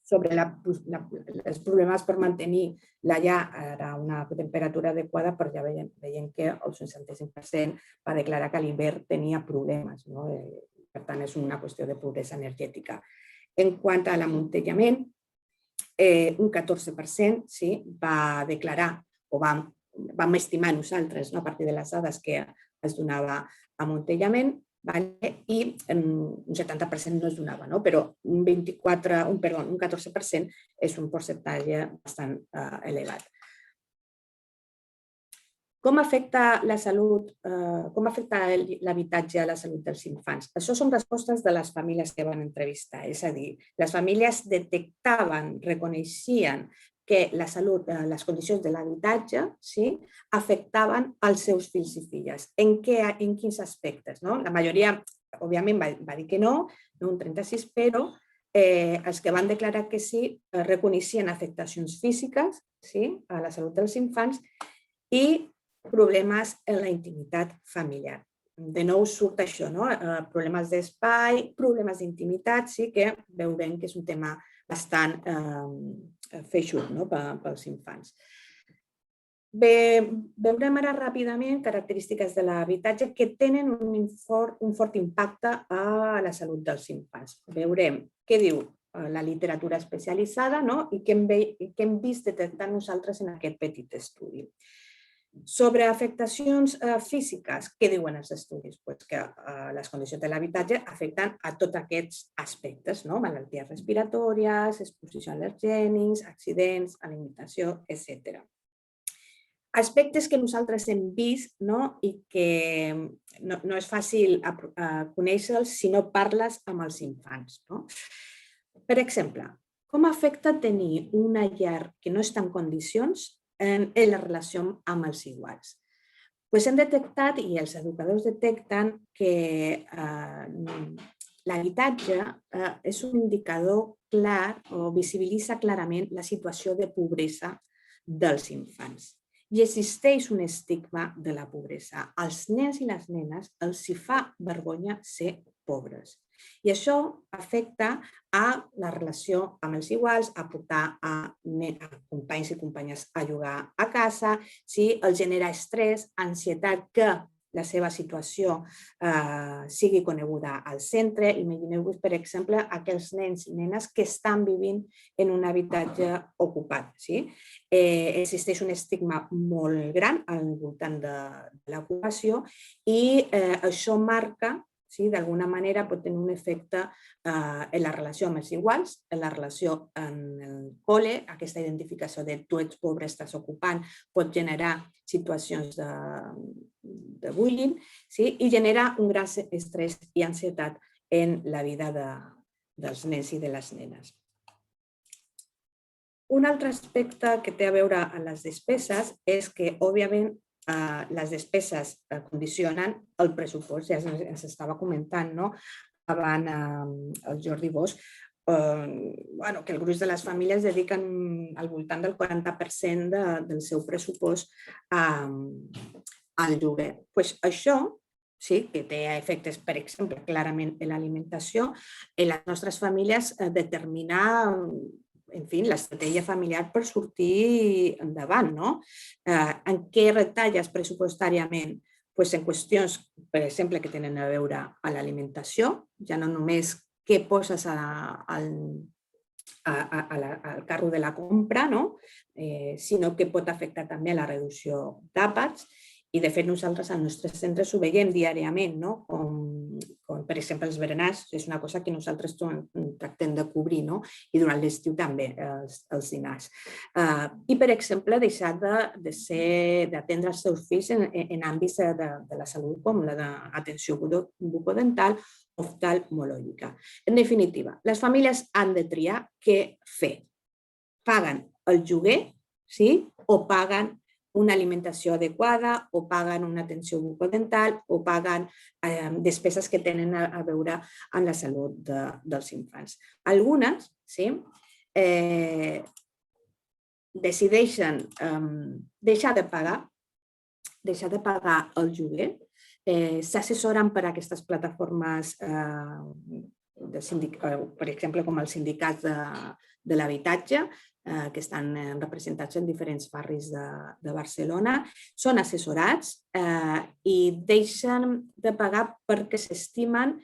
Sobre els problemes per mantenir la llar a una temperatura adequada, però ja veiem que el 65% va declarar que a l'hivern tenia problemes. Per tant, és una qüestió de pobresa energètica. En quant a l'amuntellament, un 14% va declarar, o vam estimar nosaltres, a partir de les dades que es donava amuntellament, i un 70% no es donava, però un 14% és un percentatge bastant elevat. Com afecta la salut, com afecta l'habitatge a la salut dels infants? Això són respostes de les famílies que van entrevistar, és a dir, les famílies detectaven, reconeixien que la salut, les condicions de l'habitatge afectaven els seus fills i filles. En quins aspectes? La majoria, òbviament, va dir que no, un 36%, però els que van declarar que sí reconeixien afectacions físiques a la salut dels infants i problemes en la intimitat familiar. De nou surt això, problemes d'espai, problemes d'intimitat, que veurem que és un tema bastant feixuc pels infants. Veurem ara ràpidament característiques de l'habitatge que tenen un fort impacte a la salut dels infants. Veurem què diu la literatura especialitzada i què hem vist detectar nosaltres en aquest petit estudi. Sobre afectacions físiques, què diuen els estudis? Que les condicions de l'habitatge afecten a tots aquests aspectes, malalties respiratòries, exposició a al·lèrgens, accidents, alimentació, etc. Aspectes que nosaltres hem vist i que no és fàcil conèixer-los si no parles amb els infants. Per exemple, com afecta tenir una llar que no està en condicions en la relació amb els iguals? Hem detectat, i els educadors detecten, que l'habitatge és un indicador clar o visibilitza clarament la situació de pobresa dels infants. I existeix un estigma de la pobresa. Als nens i les nenes els hi fa vergonya ser pobres. I això afecta a la relació amb els iguals, a portar a companys i companyes a jugar a casa, els genera estrès, ansietat que la seva situació sigui coneguda al centre. Imagineu-vos, per exemple, aquells nens i nenes que estan vivint en un habitatge ocupat. Existeix un estigma molt gran al voltant de l'ocupació i això marca, d'alguna manera pot tenir un efecte en la relació amb els iguals, en la relació en el col·le. Aquesta identificació de tu ets pobre, estàs ocupant, pot generar situacions de bullying i genera un gran estrès i ansietat en la vida dels nens i de les nenes. Un altre aspecte que té a veure amb les despeses és que, òbviament, les despeses condicionen el pressupost. Ja ens estava comentant abans el Jordi Bosch que el gruix de les famílies dediquen al voltant del 40% del seu pressupost al lloguer. Això sí que té efectes, per exemple, clarament en l'alimentació. En les nostres famílies determina l'estratègia familiar per sortir endavant. En què retalles pressupostàriament? En qüestions, per exemple, que tenen a veure amb l'alimentació, ja no només què poses al carro de la compra, sinó que pot afectar també a la reducció d'àpats. I, de fet, nosaltres als nostres centres ho veiem diàriament, com per exemple els berenars, és una cosa que nosaltres tractem de cobrir, i durant l'estiu també els dinars. I, per exemple, deixar d'atendre els seus fills en àmbits de la salut com la d'atenció bucodental o oftalmològica. En definitiva, les famílies han de triar què fer. Paguen el lloguer o paguen una alimentació adequada, o paguen una atenció bucodental, o paguen despeses que tenen a veure amb la salut dels infants. Algunes decideixen deixar de pagar el lloguer, s'assessoren per aquestes plataformes, per exemple, com els sindicats de l'habitatge, que estan representats en diferents barris de Barcelona, són assessorats i deixen de pagar perquè s'estimen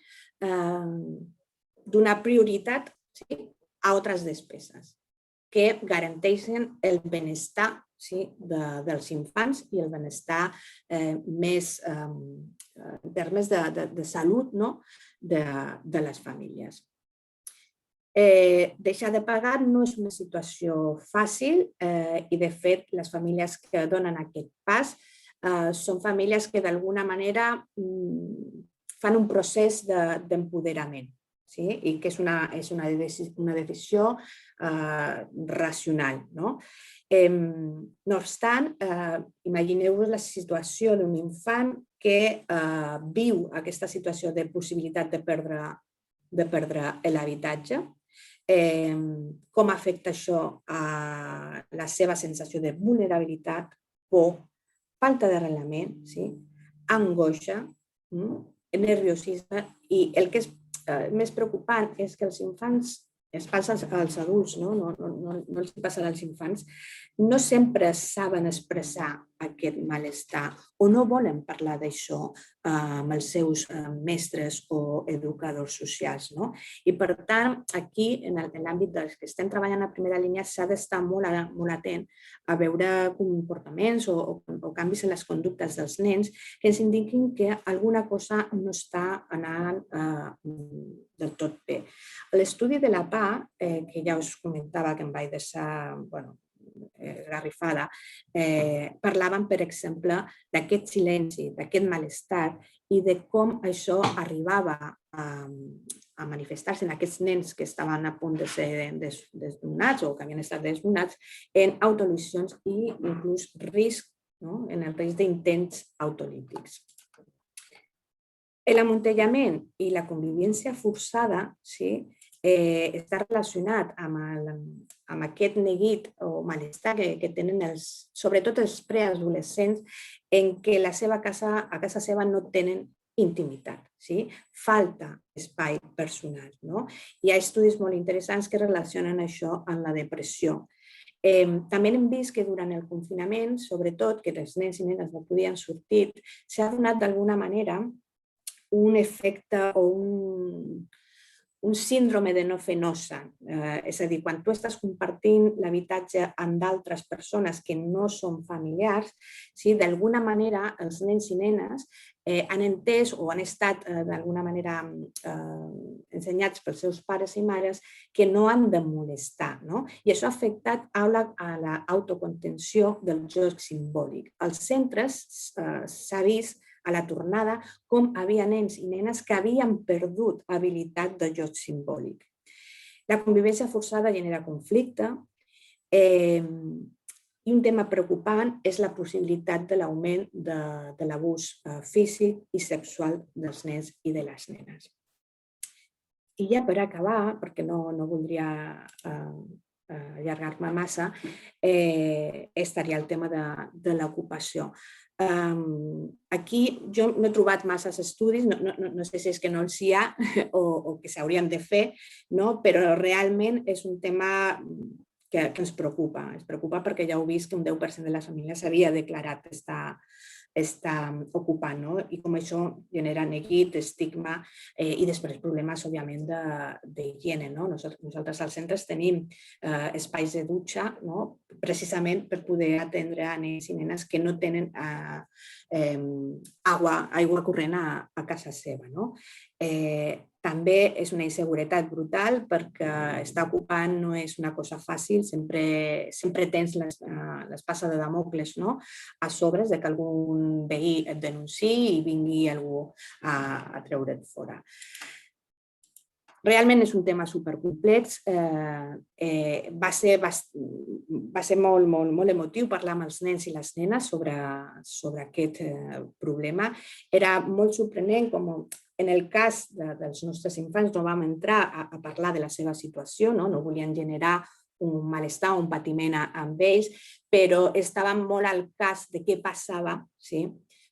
donar prioritat a altres despeses que garanteixen el benestar dels infants i el benestar més en termes de salut de les famílies. Deixar de pagar no és una situació fàcil i, de fet, les famílies que donen aquest pas són famílies que d'alguna manera fan un procés d'empoderament i que és una decisió racional. No obstant, imagineu-vos la situació d'un infant que viu aquesta situació de possibilitat de perdre l'habitatge. Com afecta això a la seva sensació de vulnerabilitat, por, falta d'arrelament, angoixa, nerviosisme, i el que és més preocupant és que els infants es passa als adults, no els passarà als infants, no sempre saben expressar aquest malestar o no volen parlar d'això amb els seus mestres o educadors socials. I per tant, aquí, en l'àmbit dels que estem treballant a primera línia, s'ha d'estar molt atent a veure comportaments o canvis en les conductes dels nens que ens indiquin que alguna cosa no està anant del tot bé. L'estudi de la PA, que ja us comentava que em vaig deixar esgarrifada, parlaven, per exemple, d'aquest silenci, d'aquest malestar i de com això arribava a manifestar-se en aquests nens que estaven a punt de ser desnonats o que havien estat desnonats en autolesions i inclús risc, en el risc d'intents autolítics. L'amuntellament i la convivència forçada està relacionat amb aquest neguit o malestar que tenen sobretot els preadolescents en què a casa seva no tenen intimitat, falta espai personal. Hi ha estudis molt interessants que relacionen això amb la depressió. També hem vist que durant el confinament, sobretot que els nens i nenes no podien sortir, s'ha donat d'alguna manera un efecte o un síndrome de no fer nosa. És a dir, quan tu estàs compartint l'habitatge amb d'altres persones que no són familiars, d'alguna manera els nens i nenes han entès o han estat d'alguna manera ensenyats pels seus pares i mares que no han de molestar. I això ha afectat a l'autocontenció del joc simbòlic. Als centres s'ha vist a la tornada com havia nens i nenes que havien perdut habilitat de joc simbòlic. La convivència forçada genera conflicte i un tema preocupant és la possibilitat de l'augment de l'abús físic i sexual dels nens i de les nenes. I ja per acabar, perquè no voldria allargar-me massa, estaria el tema de l'ocupació. Aquí jo no he trobat massa estudis, no sé si és que no els hi ha o que s'haurien de fer, però realment és un tema que ens preocupa. Ens preocupa perquè ja heu vist que un 10% de les famílies s'havia declarat estar ocupant i com això genera neguit, estigma i després problemes, òbviament, d'higiene. Nosaltres als centres tenim espais de dutxa precisament per poder atendre a nens i nenes que no tenen aigua corrent a casa seva. També és una inseguretat brutal perquè estar ocupant no és una cosa fàcil, sempre tens l'espasa de Damocles a sobre que algun veí et denunciï i vingui algú a treure't fora. Realment és un tema supercomplex, va ser molt emotiu parlar amb els nens i les nenes sobre aquest problema. Era molt sorprenent com en el cas dels nostres infants no vam entrar a parlar de la seva situació, no volien generar un malestar o un patiment amb ells, però estàvem molt al cas de què passava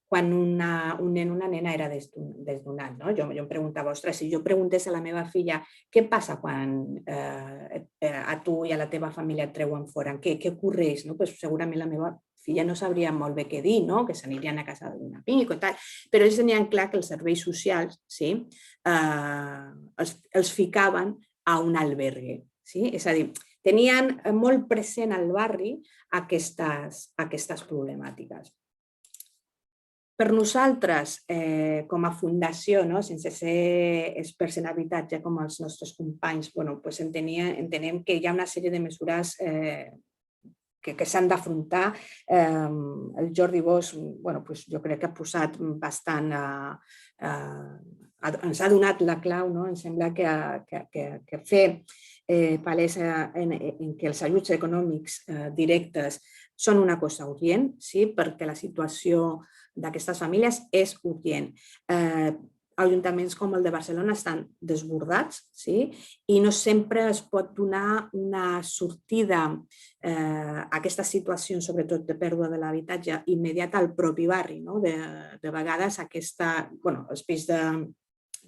quan un nen o una nena era desnonat. Jo em preguntava, ostres, si jo preguntés a la meva filla què passa quan a tu i a la teva família et treuen fora, què ocorreix? Segurament la meva filla no sabria molt bé què dir, que s'anirien a casa d'un amic o tal, però ells tenien clar que els serveis socials els ficaven a un albergue. És a dir, tenien molt present al barri aquestes problemàtiques. Per nosaltres, com a fundació, sense ser experts en habitatge com els nostres companys, entenem que hi ha una sèrie de mesures que s'han d'afrontar. El Jordi Bosch jo crec que ha posat bastant, ens ha donat la clau, em sembla que fer palès en que els ajuts econòmics directes són una cosa urgent, perquè la situació d'aquestes famílies és urgent. Ajuntaments com el de Barcelona estan desbordats i no sempre es pot donar una sortida a aquestes situacions, sobretot de pèrdua de l'habitatge immediata al propi barri. De vegades els pisos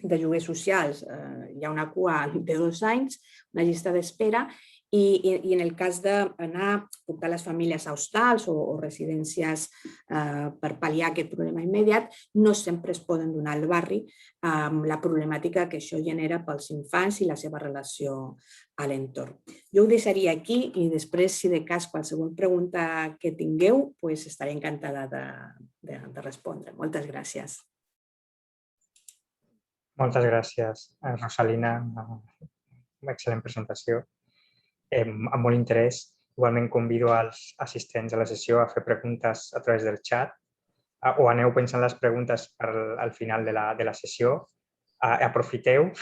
de lloguers socials hi ha una cua de 2 anys, una llista d'espera, i en el cas d'anar a portar les famílies a hostals o residències per pal·liar aquest problema immediat, no sempre es poden donar al barri amb la problemàtica que això genera pels infants i la seva relació a l'entorn. Jo ho deixaria aquí i després, si de cas, qualsevol pregunta que tingueu, estaré encantada de respondre. Moltes gràcies. Moltes gràcies, Rosalina. Una excel·lent presentació. Amb molt interès. Igualment convido els assistents a la sessió a fer preguntes a través del xat o aneu pensant les preguntes al final de la sessió. Aprofiteu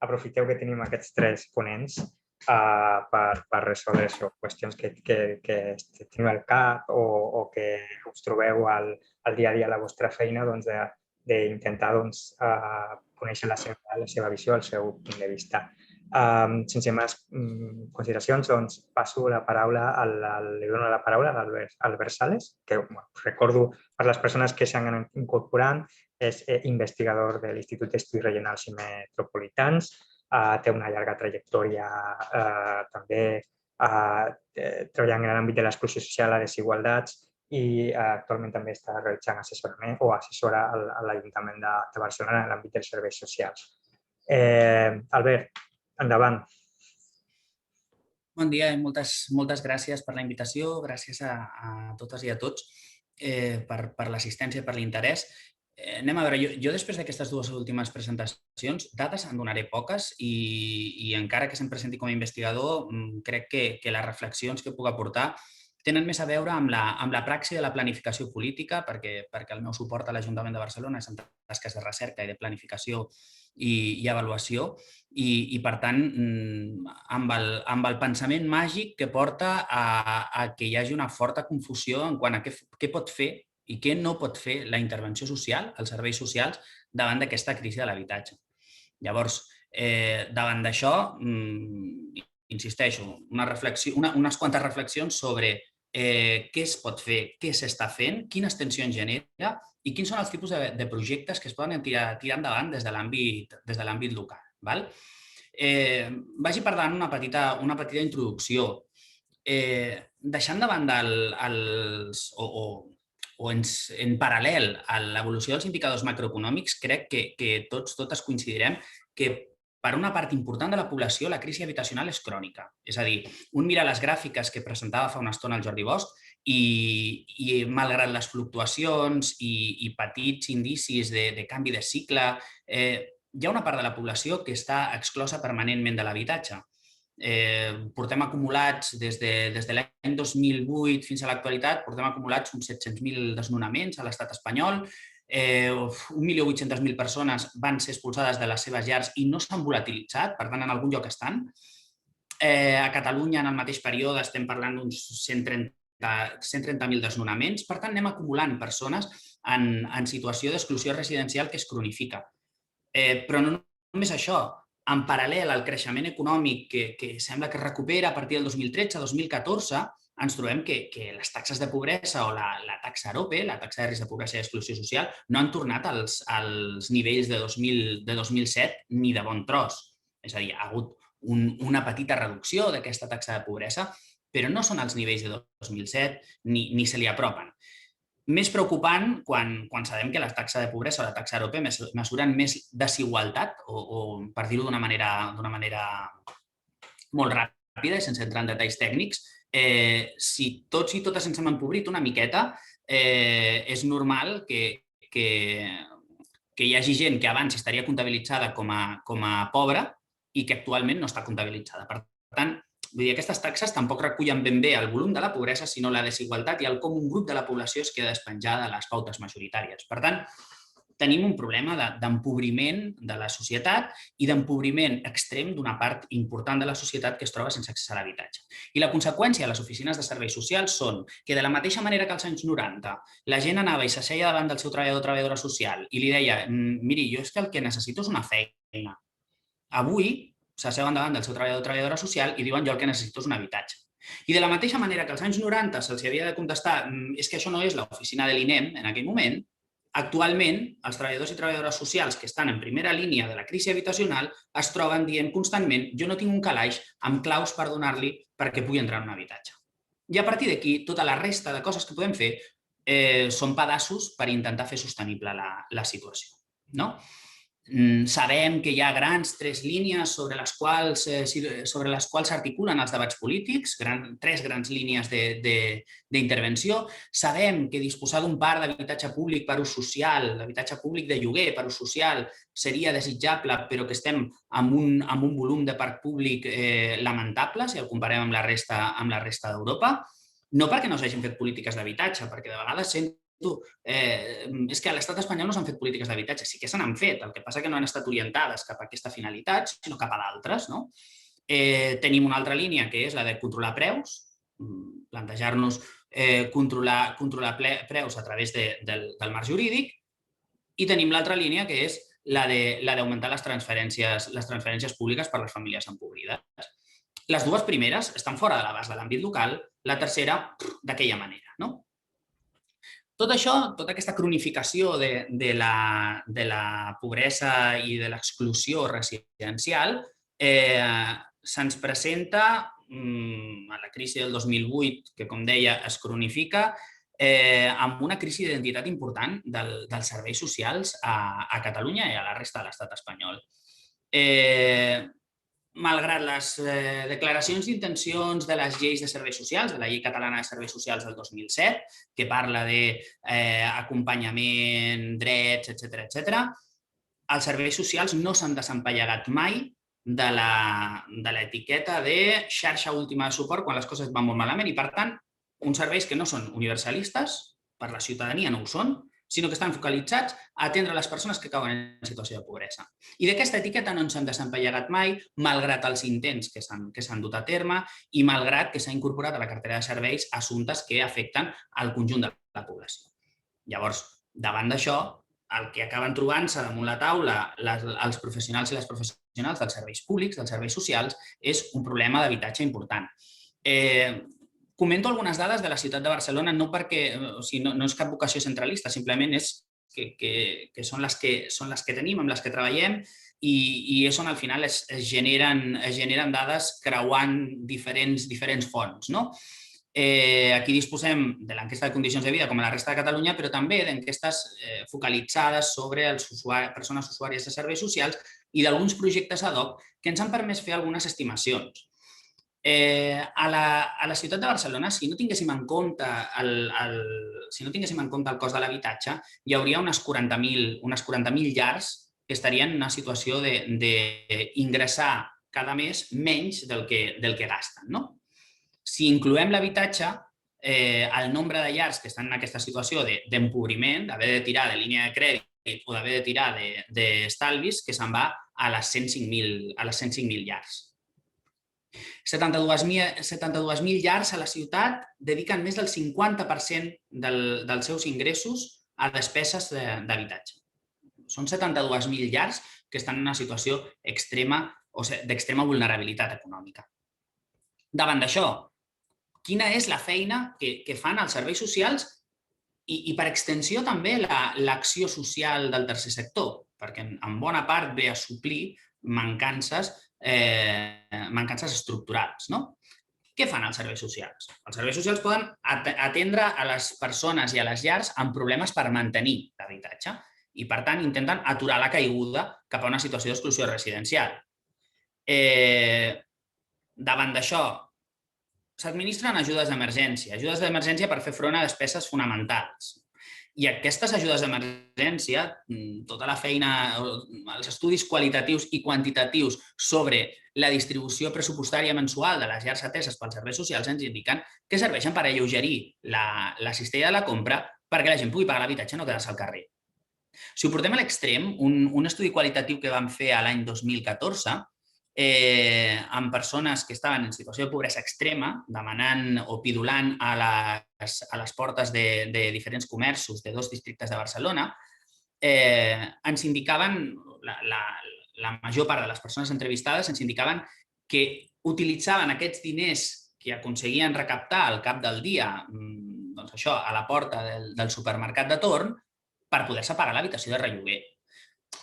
que tenim aquests 3 ponents per resoldre qüestions que teniu al cap o que us trobeu al dia a dia a la vostra feina, d'intentar conèixer la seva visió, el seu punt de vista. Sense més consideracions, passo la paraula, li dono la paraula a l'Albert Sales, que recordo per les persones que s'han anat incorporant, és investigador de l'Institut d'Estudis Regionals i Metropolitans, té una llarga trajectòria també treballant en l'àmbit de l'exclusió social, la desigualtats, i actualment també està realitzant assessorament o assessora a l'Ajuntament de Barcelona en l'àmbit dels serveis socials. Albert, endavant. Bon dia i moltes gràcies per la invitació, gràcies a totes i a tots per l'assistència i per l'interès. Anem a veure, jo després d'aquestes 2 últimes presentacions, dades en donaré poques i encara que se'm presenti com a investigador, crec que les reflexions que puc aportar tenen més a veure amb la praxi de la planificació política, perquè el meu suport a l'Ajuntament de Barcelona és en tasques de recerca i de planificació i avaluació, i per tant, amb el pensament màgic que porta a que hi hagi una forta confusió en quant a què pot fer i què no pot fer la intervenció social, els serveis socials, davant d'aquesta crisi de l'habitatge. Llavors, davant d'això, insisteixo, unes quantes reflexions sobre què es pot fer, què s'està fent, quines tensions genera i quins són els tipus de projectes que es poden tirar endavant des de l'àmbit local. Vagi per davant una petita introducció. Deixant de banda o en paral·lel a l'evolució dels indicadors macroeconòmics, crec que totes coincidirem que per una part important de la població la crisi habitacional és crònica. És a dir, un mira les gràfiques que presentava fa una estona el Jordi Bosch i malgrat les fluctuacions i petits indicis de canvi de cicle, hi ha una part de la població que està exclosa permanentment de l'habitatge. Portem acumulats des de l'any 2008 fins a l'actualitat, portem acumulats uns 700.000 desnonaments a l'estat espanyol, 1.800.000 persones van ser expulsades de les seves llars i no s'han volatilitzat, per tant, en algun lloc estan. A Catalunya, en el mateix període, estem parlant d'uns 130.000 desnonaments. Per tant, anem acumulant persones en situació d'exclusió residencial que es cronifica. Però no només això. En paral·lel al creixement econòmic que sembla que es recupera a partir del 2013-2014, ens trobem que les taxes de pobresa o la taxa AROPE, la taxa de risc de pobresa i exclusió social, no han tornat als nivells de 2007 ni de bon tros. És a dir, hi ha hagut una petita reducció d'aquesta taxa de pobresa, però no són els nivells de 2007 ni se li apropen. Més preocupant quan sabem que la taxa de pobresa o la taxa AROPE mesuren més desigualtat, o per dir-ho d'una manera molt ràpida i sense entrar en detalls tècnics, si tots i totes ens hem empobrit una miqueta, és normal que hi hagi gent que abans estaria comptabilitzada com a pobra i que actualment no està comptabilitzada. Per tant, aquestes taxes tampoc recullen ben bé el volum de la pobresa, sinó la desigualtat i com un grup de la població es queda despenjada a les pautes majoritàries. Per tant, tenim un problema d'empobriment de la societat i d'empobriment extrem d'una part important de la societat que es troba sense accés a l'habitatge. I la conseqüència a les oficines de serveis socials són que de la mateixa manera que als anys 90 la gent anava i s'asseia davant del seu treballador o treballadora social i li deia, miri, jo és que el que necessito és una feina. Avui s'asseuen davant del seu treballador o treballadora social i diuen jo el que necessito és un habitatge. I de la mateixa manera que als anys 90 se'ls havia de contestar és que això no és l'oficina de l'INEM en aquell moment, Actualment, els treballadors i treballadores socials que estan en primera línia de la crisi habitacional es troben dient constantment jo no tinc un calaix amb claus per donar-li perquè pugui entrar en un habitatge. I a partir d'aquí, tota la resta de coses que podem fer són pedaços per intentar fer sostenible la situació. Sabem que hi ha grans tres línies sobre les quals s'articulen els debats polítics, tres grans línies d'intervenció. Sabem que disposar d'un parc d'habitatge públic per ús social, d'habitatge públic de lloguer per ús social, seria desitjable, però que estem amb un volum de parc públic lamentable, si el comparem amb la resta d'Europa. No perquè no s'hagin fet polítiques d'habitatge, perquè de vegades sento és que a l'estat espanyol no s'han fet polítiques d'habitatge, sí que se n'han fet, el que passa que no han estat orientades cap a aquesta finalitat, sinó cap a d'altres. Tenim una altra línia, que és la de controlar preus, plantejar-nos controlar preus a través del marc jurídic, i tenim l'altra línia, que és la d'augmentar les transferències públiques per a les famílies empobrides. Les dues primeres estan fora de l'abast de l'àmbit local, la tercera d'aquella manera. Tot això, tota aquesta cronificació de la pobresa i de l'exclusió residencial se'ns presenta a la crisi del 2008, que com deia es cronifica, amb una crisi d'identitat important dels serveis socials a Catalunya i a la resta de l'estat espanyol. Malgrat les declaracions d'intencions de les lleis de serveis socials, de la Llei Catalana de Serveis Socials del 2007, que parla d'acompanyament, drets, etc., els serveis socials no s'han desempallegat mai de l'etiqueta de xarxa última de suport quan les coses van molt malament i, per tant, uns serveis que no són universalistes, per la ciutadania no ho són, sinó que estan focalitzats a atendre les persones que cauen en situació de pobresa. I d'aquesta etiqueta no ens hem desempallegat mai, malgrat els intents que s'han dut a terme i malgrat que s'ha incorporat a la cartera de serveis assumptes que afecten al conjunt de la població. Llavors, davant d'això, el que acaben trobant-se damunt la taula els professionals i les professionals dels serveis públics, dels serveis socials, és un problema d'habitatge important. Comento algunes dades de la ciutat de Barcelona, no és cap vocació centralista, simplement és que són les que tenim, amb les que treballem, i és on al final es generen dades creuant diferents fonts. Aquí disposem de l'enquesta de condicions de vida com a la resta de Catalunya, però també d'enquestes focalitzades sobre les persones usuàries de serveis socials i d'alguns projectes ad hoc que ens han permès fer algunes estimacions. A la ciutat de Barcelona, si no tinguéssim en compte el cost de l'habitatge, hi hauria unes 40.000 llars que estarien en una situació d'ingressar cada mes menys del que gasten. Si incloem l'habitatge, el nombre de llars que estan en aquesta situació d'empobriment, d'haver de tirar de línia de crèdit o d'haver de tirar d'estalvis, que se'n va a les 105.000 llars. 72.000 llars a la ciutat dediquen més del 50% dels seus ingressos a despeses d'habitatge. Són 72.000 llars que estan en una situació d'extrema vulnerabilitat econòmica. Davant d'això, quina és la feina que fan els serveis socials i, per extensió, també l'acció social del tercer sector, perquè en bona part ve a suplir mancances estructurals. Què fan els serveis socials? Els serveis socials poden atendre a les persones i a les llars amb problemes per mantenir l'habitatge i, per tant, intenten aturar la caiguda cap a una situació d'exclusió residencial. Davant d'això, s'administren ajudes d'emergència per fer front a despeses fonamentals. I aquestes ajudes d'emergència, tota la feina, els estudis qualitatius i quantitatius sobre la distribució pressupostària mensual de les llars ateses pels serveis socials ens indiquen que serveixen per alleugerir la cistella de la compra perquè la gent pugui pagar l'habitatge i no quedar-se al carrer. Si ho portem a l'extrem, un estudi qualitatiu que vam fer l'any 2014 amb persones que estaven en situació de pobresa extrema, demanant o pidolant a les portes de diferents comerços de 2 districtes de Barcelona, ens indicaven, la major part de les persones entrevistades ens indicaven que utilitzaven aquests diners que aconseguien recaptar al cap del dia a la porta del supermercat de torn per poder-se pagar l'habitació de relloguer.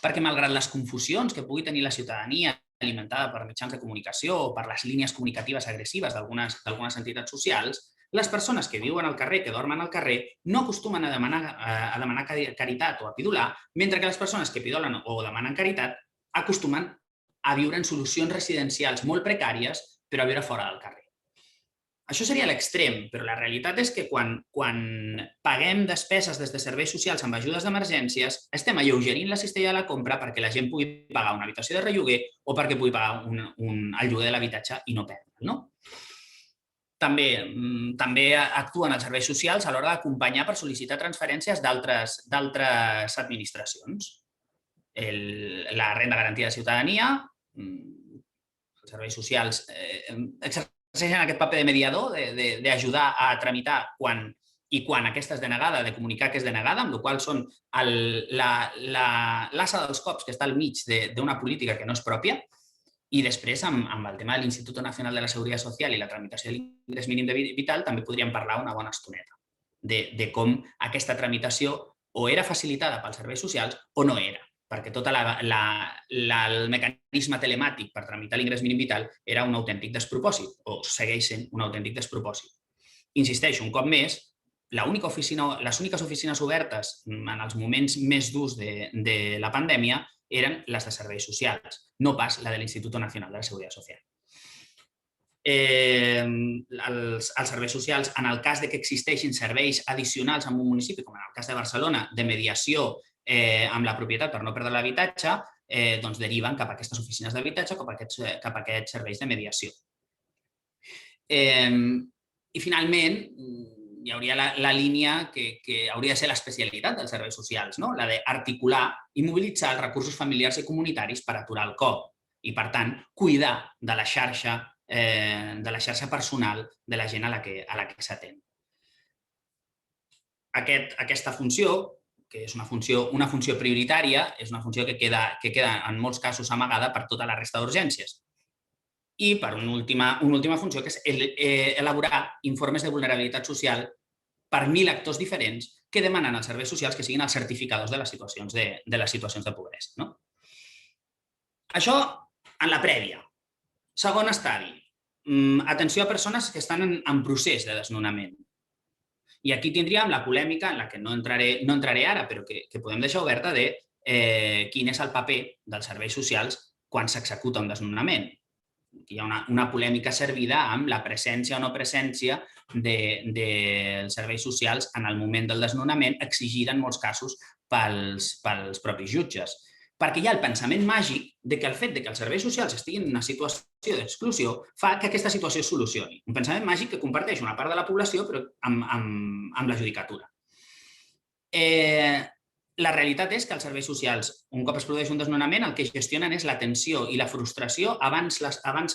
Perquè malgrat les confusions que pugui tenir la ciutadania alimentada per mitjans de comunicació o per les línies comunicatives agressives d'algunes entitats socials, les persones que viuen al carrer, que dormen al carrer, no acostumen a demanar caritat o a pidolar, mentre que les persones que pidolen o demanen caritat acostumen a viure en solucions residencials molt precàries, però a viure fora del carrer. Això seria l'extrem, però la realitat és que quan paguem despeses des de serveis socials amb ajudes d'emergències, estem alleugerint la cistella de la compra perquè la gent pugui pagar una habitació de relloguer o perquè pugui pagar el lloguer de l'habitatge i no perdre'l, no? També actuen els serveis socials a l'hora d'acompanyar per sol·licitar transferències d'altres administracions. La renda garantida de ciutadania, els serveis socials exerceixen aquest paper de mediador, d'ajudar a tramitar quan aquesta és denegada, de comunicar que és denegada, amb la qual són l'assa dels cops que està al mig d'una política que no és pròpia. I després, amb el tema de l'Institut Nacional de la Seguridad Social i la tramitació de l'ingrés mínim vital, també podríem parlar una bona estoneta de com aquesta tramitació o era facilitada pels serveis socials o no era, perquè tot el mecanisme telemàtic per tramitar l'ingrés mínim vital era un autèntic despropòsit, o segueix sent un autèntic despropòsit. Insisteixo, un cop més, les úniques oficines obertes en els moments més durs de la pandèmia eren les de serveis socials, no pas la de l'Institut Nacional de la Seguridad Social. Els serveis socials, en el cas que existeixin serveis addicionals en un municipi, com en el cas de Barcelona, de mediació amb la propietat per no perdre l'habitatge, doncs deriven cap a aquestes oficines d'habitatge, cap a aquests serveis de mediació. I finalment, hi hauria la línia que hauria de ser l'especialitat dels serveis socials, la d'articular i mobilitzar els recursos familiars i comunitaris per aturar el cop i, per tant, cuidar de la xarxa personal de la gent a la que s'atén. Aquesta funció, que és una funció prioritària, és una funció que queda en molts casos amagada per tota la resta d'urgències. I per una última funció, que és elaborar informes de vulnerabilitat social per 1.000 actors diferents que demanen als serveis socials que siguin els certificadors de les situacions de pobresa. Això en la prèvia. Segon estadi, atenció a persones que estan en procés de desnonament. I aquí tindríem la polèmica, en la que no entraré ara, però que podem deixar oberta, de quin és el paper dels serveis socials quan s'executa un desnonament. Hi ha una polèmica servida amb la presència o no presència dels serveis socials en el moment del desnonament, exigida en molts casos pels propis jutges. Perquè hi ha el pensament màgic que el fet que els serveis socials estiguin en una situació d'exclusió fa que aquesta situació es solucioni. Un pensament màgic que comparteix una part de la població, però amb la judicatura. La realitat és que els serveis socials, un cop es produeix un desnonament, el que gestionen és la tensió i la frustració abans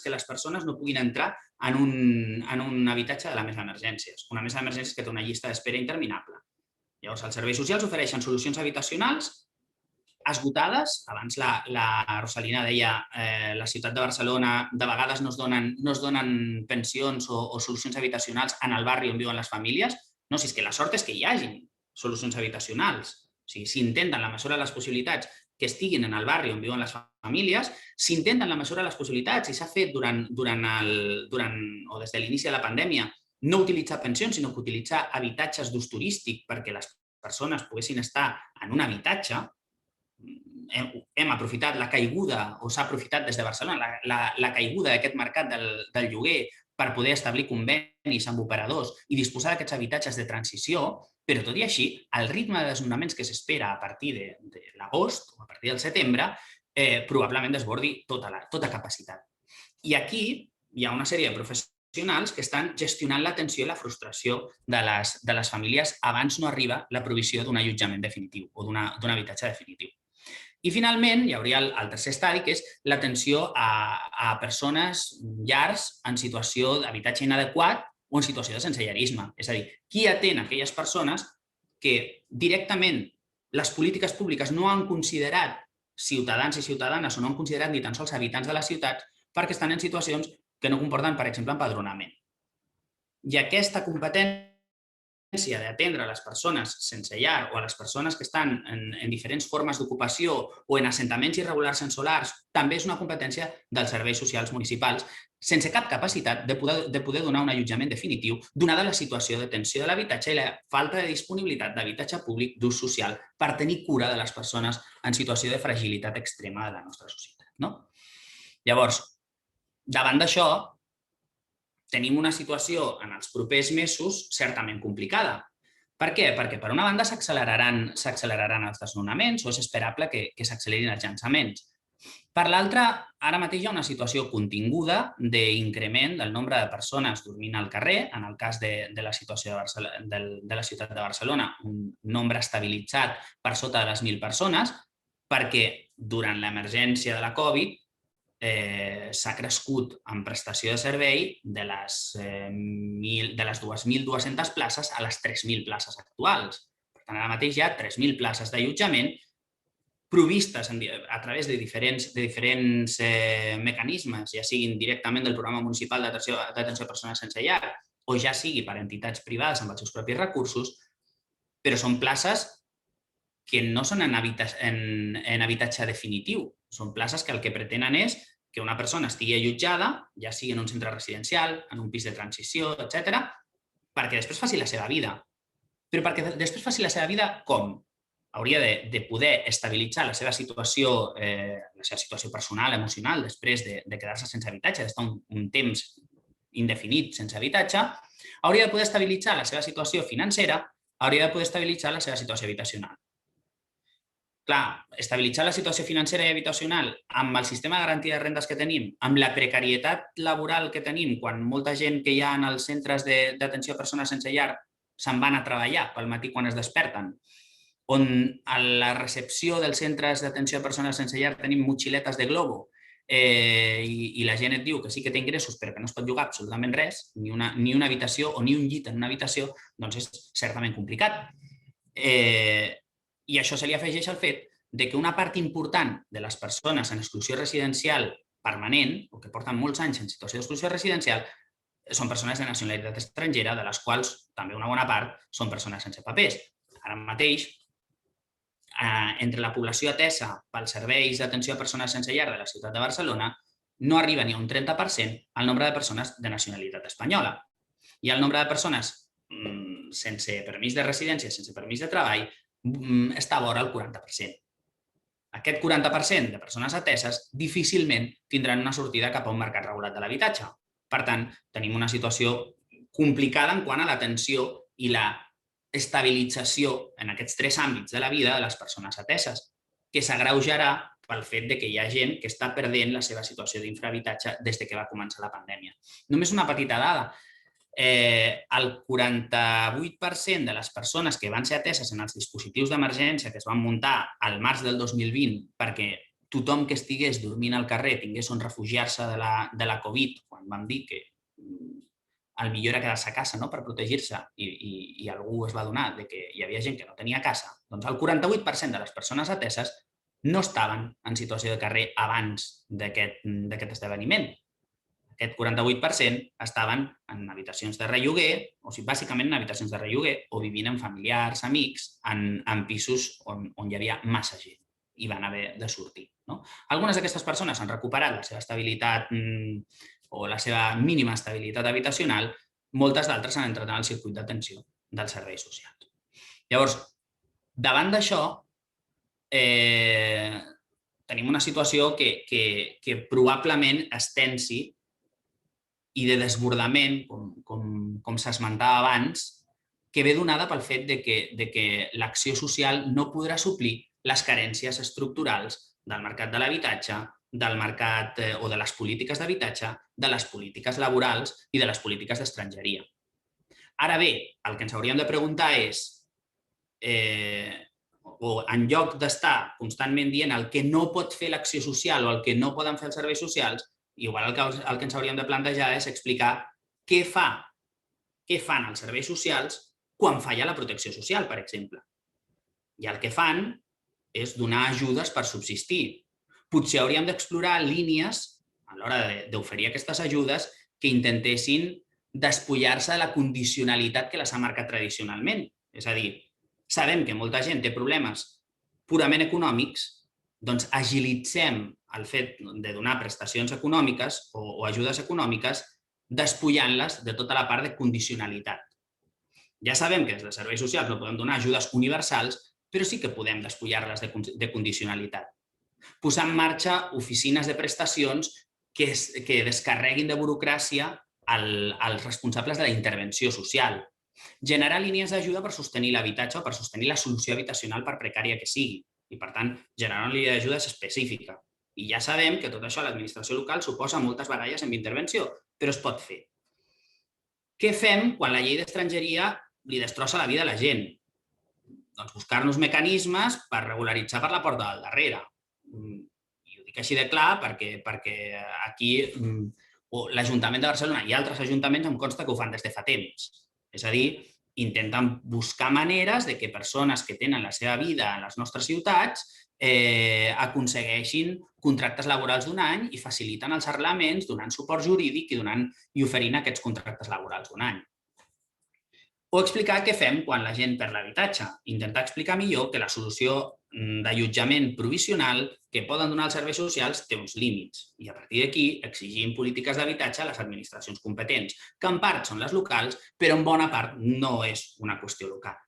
que les persones no puguin entrar en un habitatge de la mesa d'emergències. Una mesa d'emergències que té una llista d'espera interminable. Llavors, els serveis socials ofereixen solucions habitacionals esgotades. Abans la Rosalina deia la ciutat de Barcelona de vegades no es donen pensions o solucions habitacionals en el barri on viuen les famílies. No, si és que la sort és que hi hagin solucions habitacionals. S'intenten la mesura de les possibilitats que estiguin en el barri on viuen les famílies, s'intenten la mesura de les possibilitats i s'ha fet durant o des de l'inici de la pandèmia no utilitzar pensions, sinó que utilitzar habitatges d'ús turístic perquè les persones poguessin estar en un habitatge. Hem aprofitat la caiguda, o s'ha aprofitat des de Barcelona, la caiguda d'aquest mercat del lloguer per poder establir convenis amb operadors i disposar d'aquests habitatges de transició, però tot i així, el ritme de desnonaments que s'espera a partir de l'agost o a partir del setembre probablement desbordi tota capacitat. I aquí hi ha una sèrie de professionals que estan gestionant la tensió i la frustració de les famílies abans no arriba la provisió d'un allotjament definitiu o d'un habitatge definitiu. I finalment hi hauria el tercer estadi, que és l'atenció a persones, llars, en situació d'habitatge inadequat o en situació de sensellarisme. És a dir, qui atén aquelles persones que directament les polítiques públiques no han considerat ciutadans i ciutadanes o no han considerat ni tan sols habitants de les ciutats perquè estan en situacions que no comporten, per exemple, empadronament. I aquesta competència d'atendre a les persones sense llar o a les persones que estan en diferents formes d'ocupació o en assentaments irregulars sensolars també és una competència dels serveis socials municipals, sense cap capacitat de poder donar un allotjament definitiu donada la situació de tensió de l'habitatge i la falta de disponibilitat d'habitatge públic d'ús social per tenir cura de les persones en situació de fragilitat extrema de la nostra societat. Llavors, davant d'això, tenim una situació en els propers mesos certament complicada. Per què? Perquè, per una banda, s'acceleraran els desnonaments o és esperable que s'accelerin els llançaments. Per l'altra, ara mateix hi ha una situació continguda d'increment del nombre de persones dormint al carrer, en el cas de la situació de la ciutat de Barcelona, un nombre estabilitzat per sota de les 1.000 persones, perquè durant l'emergència de la Covid s'ha crescut en prestació de servei de les 2.200 places a les 3.000 places actuals. Per tant, ara mateix hi ha 3.000 places d'allotjament provistes a través de diferents mecanismes, ja siguin directament del Programa Municipal d'Atenció a Persones Sense Llar o ja sigui per entitats privades amb els seus propis recursos, però són places que no són en habitatge definitiu. Són places que el que pretenen és que una persona estigui allotjada, ja sigui en un centre residencial, en un pis de transició, etc., perquè després faci la seva vida. Però perquè després faci la seva vida com? Hauria de poder estabilitzar la seva situació personal, emocional, després de quedar-se sense habitatge, d'estar un temps indefinit sense habitatge, hauria de poder estabilitzar la seva situació financera, hauria de poder estabilitzar la seva situació habitacional. Clar, estabilitzar la situació financera i habitacional amb el sistema de garantia de rendes que tenim, amb la precarietat laboral que tenim, quan molta gent que hi ha en els centres d'atenció a persones sense llar se'n van a treballar pel matí quan es desperten, on a la recepció dels centres d'atenció a persones sense llar tenim motxiletes de globo i la gent et diu que sí que té ingressos però que no es pot llogar absolutament res, ni una habitació o ni un llit en una habitació, doncs és certament complicat. I això se li afegeix el fet que una part important de les persones en exclusió residencial permanent, o que porten molts anys en situació d'exclusió residencial, són persones de nacionalitat estrangera, de les quals també una bona part són persones sense papers. Ara mateix, entre la població atesa pels serveis d'atenció a persones sense llar de la ciutat de Barcelona, no arriba ni a un 30% el nombre de persones de nacionalitat espanyola. I el nombre de persones sense permís de residència, sense permís de treball, està vora el 40%. Aquest 40% de persones ateses difícilment tindran una sortida cap a un mercat regulat de l'habitatge. Per tant, tenim una situació complicada en quant a l'atenció i la estabilització en aquests 3 àmbits de la vida de les persones ateses, que s'agreujarà pel fet que hi ha gent que està perdent la seva situació d'infrahabitatge des que va començar la pandèmia. Només una petita dada. El 48% de les persones que van ser ateses en els dispositius d'emergència que es van muntar al març del 2020 perquè tothom que estigués dormint al carrer tingués on refugiar-se de la Covid, quan vam dir que el millor era quedar-se a casa per protegir-se i algú es va adonar que hi havia gent que no tenia casa, doncs el 48% de les persones ateses no estaven en situació de carrer abans d'aquest esdeveniment. Aquest 48% estaven en habitacions de relloguer, o sigui, bàsicament en habitacions de relloguer, o vivint amb familiars, amics, en pisos on hi havia massa gent i van haver de sortir. Algunes d'aquestes persones han recuperat la seva estabilitat o la seva mínima estabilitat habitacional, moltes d'altres han entrat en el circuit d'atenció dels serveis socials. Llavors, davant d'això, tenim una situació que probablement es tensi i de desbordament, com s'esmentava abans, que ve donada pel fet que l'acció social no podrà suplir les carències estructurals del mercat de l'habitatge, del mercat o de les polítiques d'habitatge, de les polítiques laborals i de les polítiques d'estrangeria. Ara bé, el que ens hauríem de preguntar és, o en lloc d'estar constantment dient el que no pot fer l'acció social o el que no poden fer els serveis socials, igual el que ens hauríem de plantejar és explicar què fan els serveis socials quan falla la protecció social, per exemple. I el que fan és donar ajudes per subsistir. Potser hauríem d'explorar línies a l'hora d'oferir aquestes ajudes que intentessin despullar-se de la condicionalitat que les ha marcat tradicionalment. És a dir, sabem que molta gent té problemes purament econòmics, doncs agilitzem el fet de donar prestacions econòmiques o ajudes econòmiques despullant-les de tota la part de condicionalitat. Ja sabem que des de serveis socials no podem donar ajudes universals, però sí que podem despullar-les de condicionalitat. Posar en marxa oficines de prestacions que descarreguin de burocràcia als responsables de la intervenció social. Generar línies d'ajuda per sostenir l'habitatge o per sostenir la solució habitacional per precària que sigui. I, per tant, generar una línia d'ajuda específica. I ja sabem que tot això a l'administració local suposa moltes baralles amb intervenció, però es pot fer. Què fem quan la llei d'estrangeria li destrossa la vida a la gent? Doncs buscar-nos mecanismes per regularitzar per la porta del darrere. I ho dic així de clar perquè aquí l'Ajuntament de Barcelona i altres ajuntaments em consta que ho fan des de fa temps. És a dir, intenten buscar maneres de que persones que tenen la seva vida a les nostres ciutats aconsegueixin contractes laborals d'un any i faciliten els arrelaments donant suport jurídic i oferint aquests contractes laborals d'un any. O explicar què fem quan la gent perd l'habitatge. Intentar explicar millor que la solució d'allotjament provisional que poden donar els serveis socials té uns límits. I a partir d'aquí exigim polítiques d'habitatge a les administracions competents, que en part són les locals, però en bona part no és una qüestió local.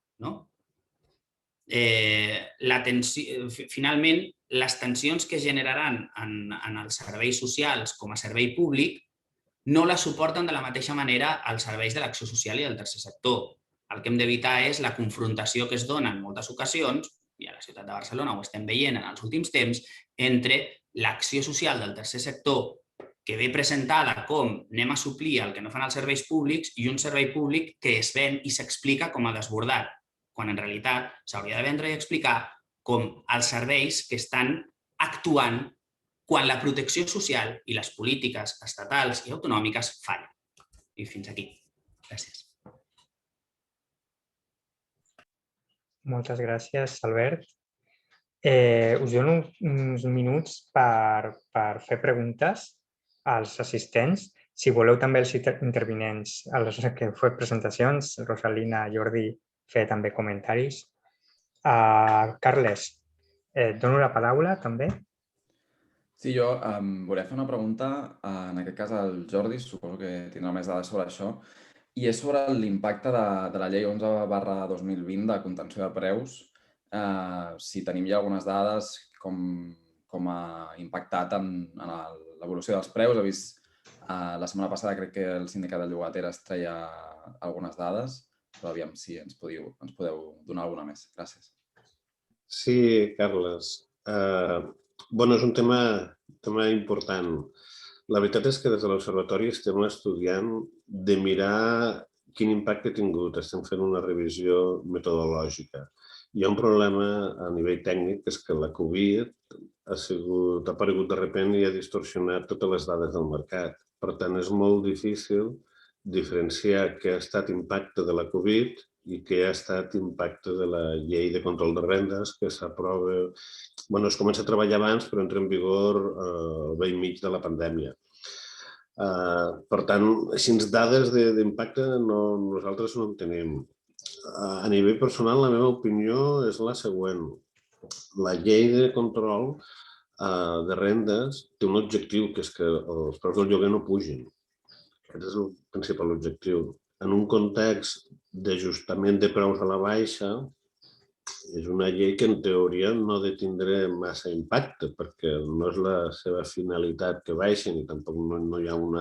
Finalment, les tensions que generaran en els serveis socials com a servei públic no la suporten de la mateixa manera als serveis de l'acció social i del tercer sector. El que hem d'evitar és la confrontació que es dona en moltes ocasions, i a la ciutat de Barcelona ho estem veient en els últims temps, entre l'acció social del tercer sector, que ve presentada com anem a suplir el que no fan els serveis públics, i un servei públic que es ven i s'explica com a desbordat, quan en realitat s'hauria de vendre i explicar com els serveis que estan actuant quan la protecció social i les polítiques estatals i autonòmiques fallen. I fins aquí. Gràcies. Moltes gràcies, Albert. Us dono uns minuts per fer preguntes als assistents. Si voleu també els intervinents, els que han fet presentacions, Rosalina, Jordi, fer també comentaris. Carles, et dono la paraula també. Sí, jo volia fer una pregunta, en aquest cas al Jordi, suposo que tindrà més dades sobre això, i és sobre l'impacte de la llei 11/2020 de contenció de preus. Si tenim ja algunes dades, com ha impactat en l'evolució dels preus. He vist la setmana passada, crec que el sindicat de llogateres treia algunes dades, però aviam si ens podeu donar alguna més. Gràcies. Sí, Carles. És un tema important. La veritat és que des de l'Observatori estem estudiant de mirar quin impacte ha tingut. Estem fent una revisió metodològica. Hi ha un problema a nivell tècnic, que és que la Covid ha aparegut de sobte i ha distorsionat totes les dades del mercat. Per tant, és molt difícil diferenciar què ha estat impacte de la Covid i què ha estat impacte de la llei de control de rendes que s'aprova. Es comença a treballar abans, però entra en vigor al bell mig de la pandèmia. Per tant, així dades d'impacte nosaltres no en tenim. A nivell personal, la meva opinió és la següent. La llei de control de rendes té un objectiu, que és que els preus del lloguer no pugin. Aquest és el principal objectiu. En un context d'ajustament de preus a la baixa, és una llei que en teoria no ha de tindre massa impacte, perquè no és la seva finalitat que baixin i tampoc no hi ha un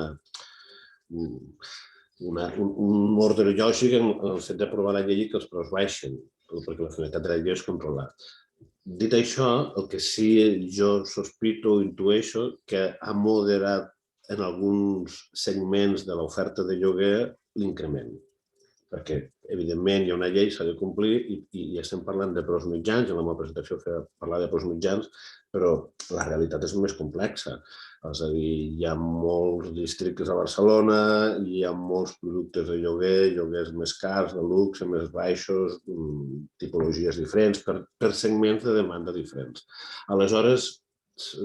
ordre lògic en el fet d'aprovar la llei i que els preus baixin, perquè la finalitat de la llei és controlar. Dit això, el que sí jo sospito o intueixo que ha moderat en alguns segments de l'oferta de lloguer l'increment. Perquè, evidentment, hi ha una llei, s'ha de complir i estem parlant de preus mitjans, en la meva presentació feia parlar de preus mitjans, però la realitat és més complexa. És a dir, hi ha molts districtes a Barcelona, hi ha molts productes de lloguer, lloguers més cars, de luxe, més baixos, tipologies diferents, per segments de demanda diferents. Aleshores,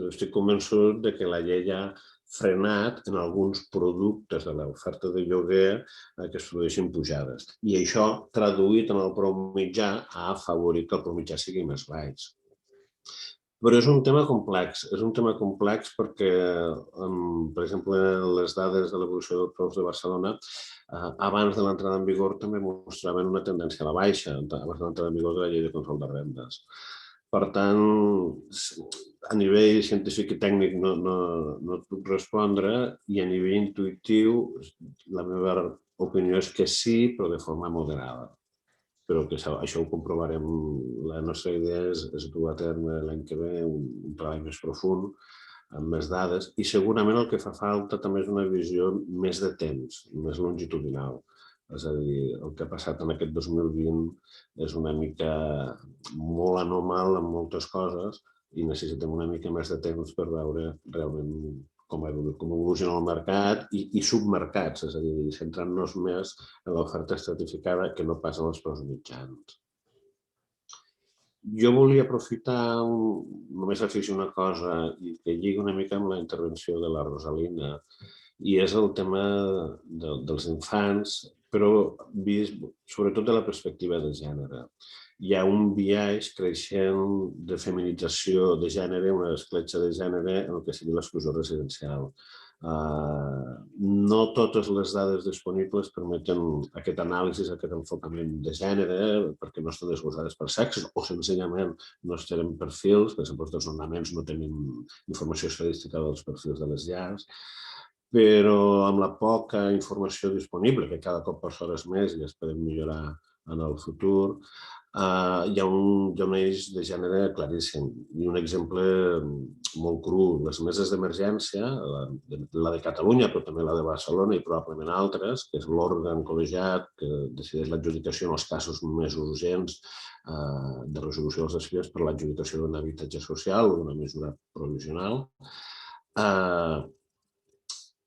estic convençut que la llei ja frenat en alguns productes de l'oferta de lloguer que es produeixin pujades. I això, traduït en el preu mitjà, ha afavorit que el preu mitjà sigui més baix. Però és un tema complex perquè, per exemple, les dades de l'evolució dels preus de Barcelona abans de l'entrada en vigor també mostraven una tendència a la baixa, abans de l'entrada en vigor de la llei de control de rendes. Per tant, a nivell científic i tècnic no et puc respondre i a nivell intuïtiu la meva opinió és que sí, però de forma moderada. Però que això ho comprovarem. La nostra idea és dur a terme l'any que ve un treball més profund, amb més dades, i segurament el que fa falta també és una visió més de temps, més longitudinal. És a dir, el que ha passat en aquest 2020 és una mica molt anormal en moltes coses i necessitem una mica més de temps per veure realment com evoluciona el mercat i submercats, és a dir, centrant-nos més en l'oferta estratificada que no pas en els preus mitjans. Jo volia aprofitar, només afegir una cosa i que lliga una mica amb la intervenció de la Rosalina, i és el tema dels infants, però vist sobretot de la perspectiva de gènere. Hi ha un biaix creixent de feminització de gènere, una escletxa de gènere en el que sigui l'exclusió residencial. No totes les dades disponibles permeten aquest anàlisi, aquest enfocament de gènere, perquè no estan desglossades per sexes o senzillament no es tenen perfils, per exemple, els desnonaments no tenim informació estadística dels perfils de les llars, però amb la poca informació disponible, que cada cop per hores més i esperem millorar en el futur, hi ha un eix de gènere claríssim. I un exemple molt cru, les meses d'emergència, la de Catalunya, però també la de Barcelona i probablement altres, que és l'òrgan col·legiat que decideix l'adjudicació en els casos més urgents de resolució dels expedients per l'adjudicació d'un habitatge social o d'una mesura provisional.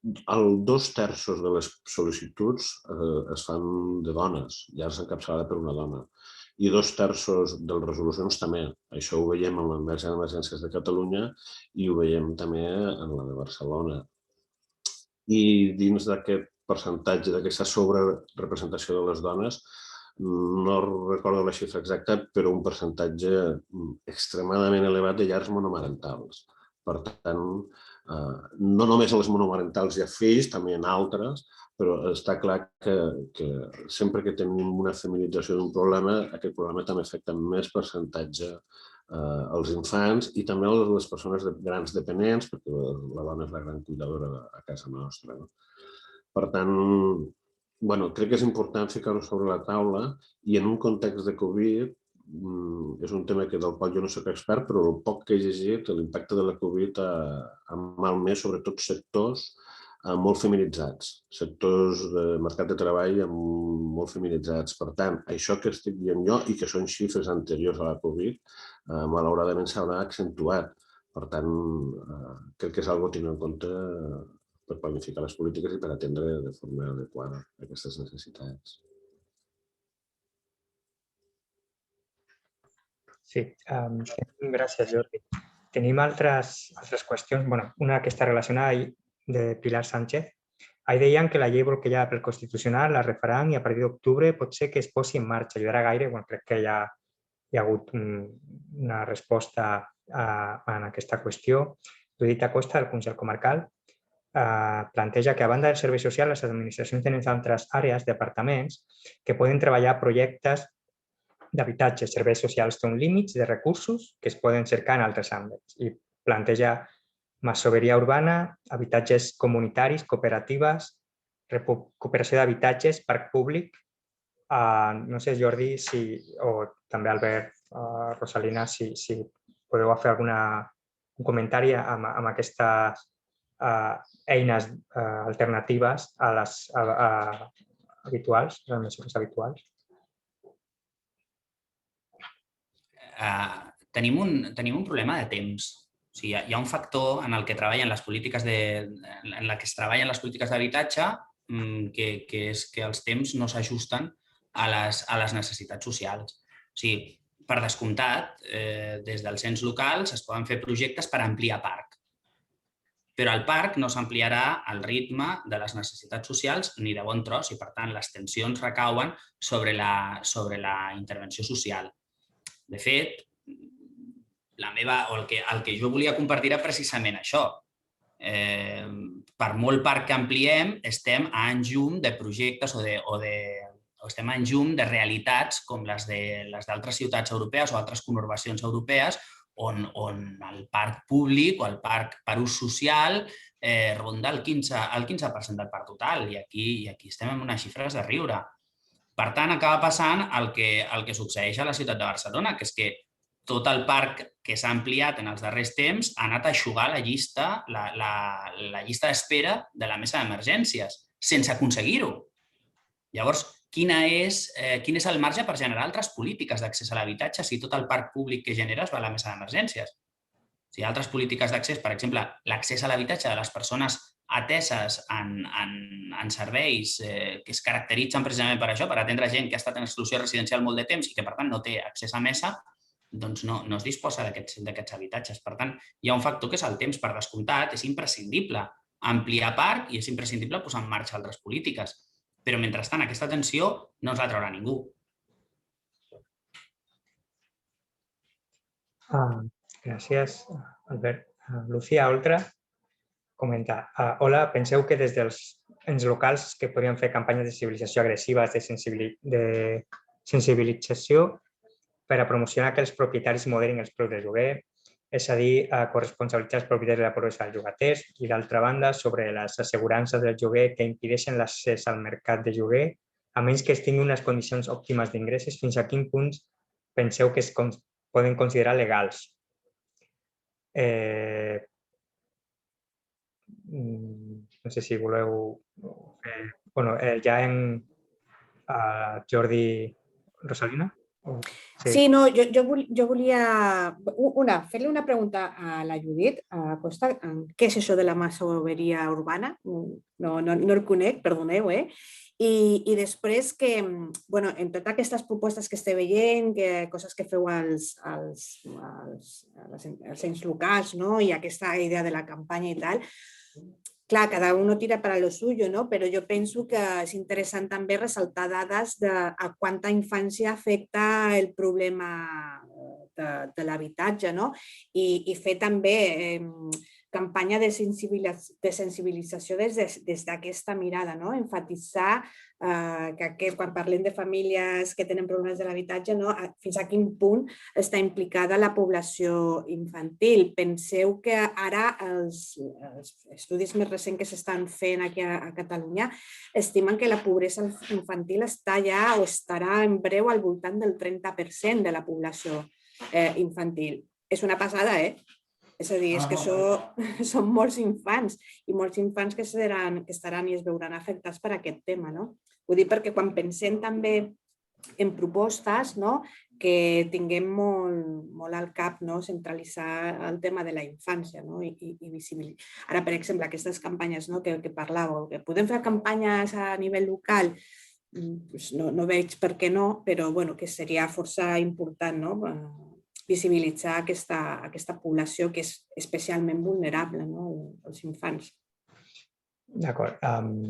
2/3 de les sol·licituds es fan de dones, llars encapçalades per una dona, i 2/3 de les resolucions també. Això ho veiem en l'emergència d'emergències de Catalunya i ho veiem també en la de Barcelona. I dins d'aquest percentatge, d'aquesta sobrerepresentació de les dones, no recordo la xifra exacta, però un percentatge extremadament elevat de llars monomarentals. Per tant, no només a les monomarentals hi ha fills, també en altres, però està clar que sempre que tenim una feminització d'un problema, aquest problema també afecta més percentatge als infants i també a les persones grans dependents, perquè la dona és la gran cuidadora a casa nostra. Per tant, crec que és important ficar-ho sobre la taula i en un context de Covid, és un tema del qual jo no soc expert, però el poc que he llegit, l'impacte de la Covid ha malmès sobretot sectors molt feminitzats, sectors de mercat de treball molt feminitzats. Per tant, això que estic dient jo i que són xifres anteriors a la Covid, malauradament s'haurà accentuat. Per tant, crec que és una cosa a tenir en compte per planificar les polítiques i per atendre de forma adequada aquestes necessitats. Sí, gràcies, Jordi. Tenim altres qüestions. Una que està relacionada de Pilar Sánchez. Ahir deien que la llei bloquejada pel Constitucional la refaran i a partir d'octubre pot ser que es posi en marxa. Ajudarà gaire? Crec que ja hi ha hagut una resposta en aquesta qüestió. Judit Acosta, del Consell Comarcal, planteja que a banda dels serveis socials, les administracions tenen altres àrees, departaments, que poden treballar projectes d'habitatge. Serveis socials té un límit de recursos que es poden cercar en altres àmbits i planteja masoveria urbana, habitatges comunitaris, cooperatives, recuperació d'habitatges, parc públic. No sé, Jordi, o també Albert, Rosalina, si podeu fer algun comentari amb aquestes eines alternatives a les habituals, les mesures habituals. Tenim un problema de temps. O sigui, hi ha un factor en el que treballen les polítiques d'habitatge que és que els temps no s'ajusten a les necessitats socials. O sigui, per descomptat, des dels ens locals es poden fer projectes per ampliar parc. però el parc no s'ampliarà al ritme de les necessitats socials ni de bon tros i, per tant, les tensions recauen sobre la intervenció social. De fet, el que jo volia compartir era precisament això. Per molt parc que ampliem, estem a anys llum de projectes o estem en llum de realitats com les d'altres ciutats europees o altres conurbacions europees on el parc públic o el parc per ús social ronda el 15% del parc total i aquí estem en unes xifres de riure. Per tant, acaba passant el que succeeix a la ciutat de Barcelona, que és que tot el parc que s'ha ampliat en els darrers temps ha anat a eixugar la llista d'espera de la mesa d'emergències, sense aconseguir-ho. Llavors, quin és el marge per generar altres polítiques d'accés a l'habitatge si tot el parc públic que generes va a la mesa d'emergències? Si hi ha altres polítiques d'accés, per exemple, l'accés a l'habitatge de les persones ateses en serveis que es caracteritzen precisament per això, per atendre gent que ha estat en exclusió residencial molt de temps i que, per tant, no té accés a mesa, doncs no es disposa d'aquests habitatges. Per tant, hi ha un factor que és el temps, per descomptat, és imprescindible ampliar parc i és imprescindible posar en marxa altres polítiques. Però, mentrestant, aquesta tensió no ens la traurà ningú. Gràcies, Albert. Lucía Oltra comenta: hola, penseu que des dels ens locals que podrien fer campanyes de civilització agressives, de sensibilització per a promocionar que els propietaris moderin els preus de lloguer, és a dir, corresponsabilitzar els propietaris de la pobresa dels llogaters i, d'altra banda, sobre les assegurances del lloguer que impedeixen l'accés al mercat de lloguer, a menys que es tinguin unes condicions òptimes d'ingressos, fins a quin punt penseu que es poden considerar legals? No sé si voleu... ja en Jordi Rosalina? Sí, no, jo volia fer-li una pregunta a la Judit Costa. Què és això de la masoveria urbana? No el conec, perdoneu, I després que, en totes aquestes propostes que estem veient, coses que feu als ens locals i aquesta idea de la campanya i tal, clar, cada uno tira para lo suyo, no? Però jo penso que és interessant també ressaltar dades de a quanta infància afecta el problema de l'habitatge, no? I fer també campanya de sensibilització des d'aquesta mirada, no? Enfatitzar que quan parlem de famílies que tenen problemes de l'habitatge, fins a quin punt està implicada la població infantil. Penseu que ara els estudis més recents que s'estan fent aquí a Catalunya estimen que la pobresa infantil està ja o estarà en breu al voltant del 30% de la població infantil. És una passada, És a dir, és que són molts infants i molts infants que estaran i es veuran afectats per aquest tema, no? Ho dic perquè quan pensem també en propostes, que tinguem molt al cap centralitzar el tema de la infància i visibilitzar. Ara, per exemple, aquestes campanyes que parlàveu, que podem fer campanyes a nivell local, no veig per què no, però que seria força important, visibilitzar aquesta població que és especialment vulnerable, els infants. D'acord,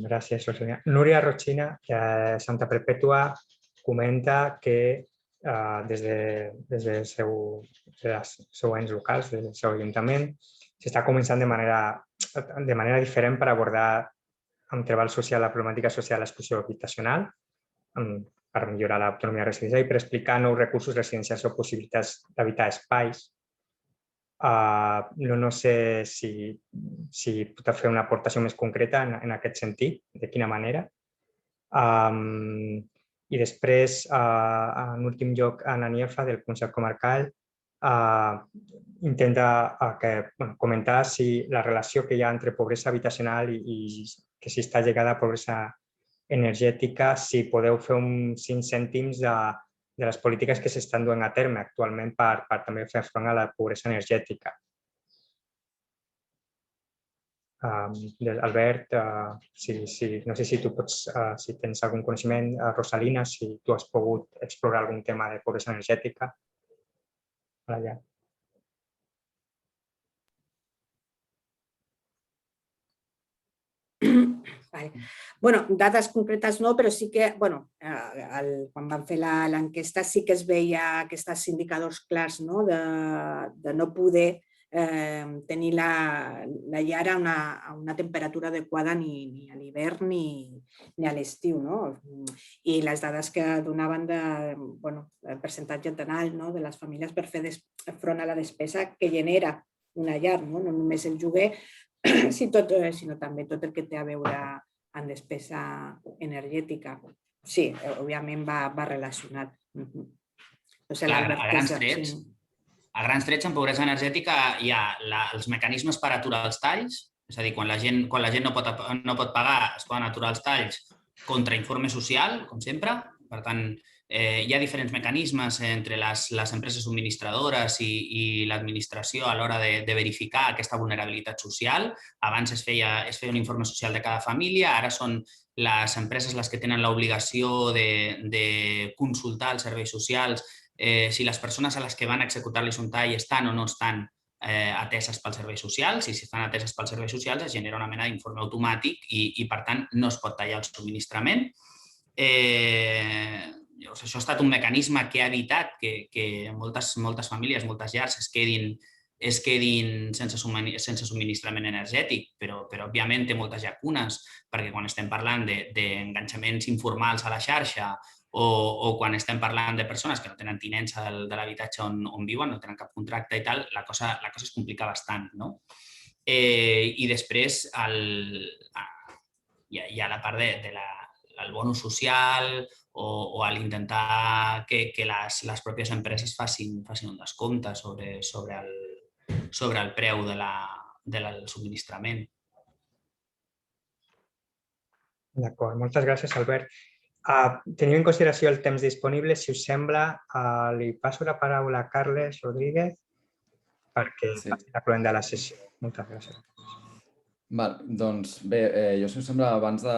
gràcies, Rosalina. Núria Rochina, de Santa Perpètua, comenta que des dels ens locals, des del seu ajuntament, s'està començant de manera diferent per abordar amb treball social la problemàtica social de l'exclusió habitacional, per millorar l'autonomia residencial i per explicar nous recursos residencials o possibilitats d'habitar espais. No sé si pot fer una aportació més concreta en aquest sentit, de quina manera. I després, en últim lloc, Anna Niefa, del Consell Comarcal, intenta comentar si la relació que hi ha entre pobresa habitacional i que si està lligada a pobresa energètica, si podeu fer uns 5 cèntims de les polítiques que s'estan duent a terme actualment per també fer front a la pobresa energètica. Albert, no sé si tu si tens algun coneixement, Rosalina, si tu has pogut explorar algun tema de pobresa energètica. Vale. Bueno, dades concretes no, però sí que, bueno, quan vam fer l'enquesta sí que es veia aquests indicadors clars, no? De no poder tenir la llar a una temperatura adequada ni a l'hivern ni a l'estiu, no? I les dades que donaven del percentatge tan alt de les famílies per fer front a la despesa que genera una llar, no només el lloguer, sinó també tot el que té a veure amb despesa energètica. Sí, òbviament va relacionat. A grans trets, en pobresa energètica hi ha els mecanismes per aturar els talls, és a dir, quan la gent no pot pagar, es poden aturar els talls contra informe social, com sempre. Per tant, hi ha diferents mecanismes entre les empreses subministradores i l'administració a l'hora de verificar aquesta vulnerabilitat social. Abans es feia un informe social de cada família, ara són les empreses les que tenen l'obligació de consultar els serveis socials si les persones a les que van executar-los un tall estan o no estan ateses pels serveis socials, i si estan ateses pels serveis socials es genera una mena d'informe automàtic i, per tant, no es pot tallar el subministrament. Llavors, això ha estat un mecanisme que ha evitat que moltes famílies, moltes llars es quedin sense subministrament energètic, però òbviament té moltes llacunes, perquè quan estem parlant d'enganxaments informals a la xarxa o quan estem parlant de persones que no tenen tinença de l'habitatge on viuen, no tenen cap contracte i tal, la cosa es complica bastant, no? I després hi ha la part del bonus social o a l'intentar que les pròpies empreses facin un descompte sobre el preu del subministrament. D'acord, moltes gràcies, Albert. Teniu en consideració el temps disponible, si us sembla, li passo la paraula a Carles Rodríguez perquè faci la cloenda de la sessió. Moltes gràcies. Doncs bé, jo, si us sembla, abans de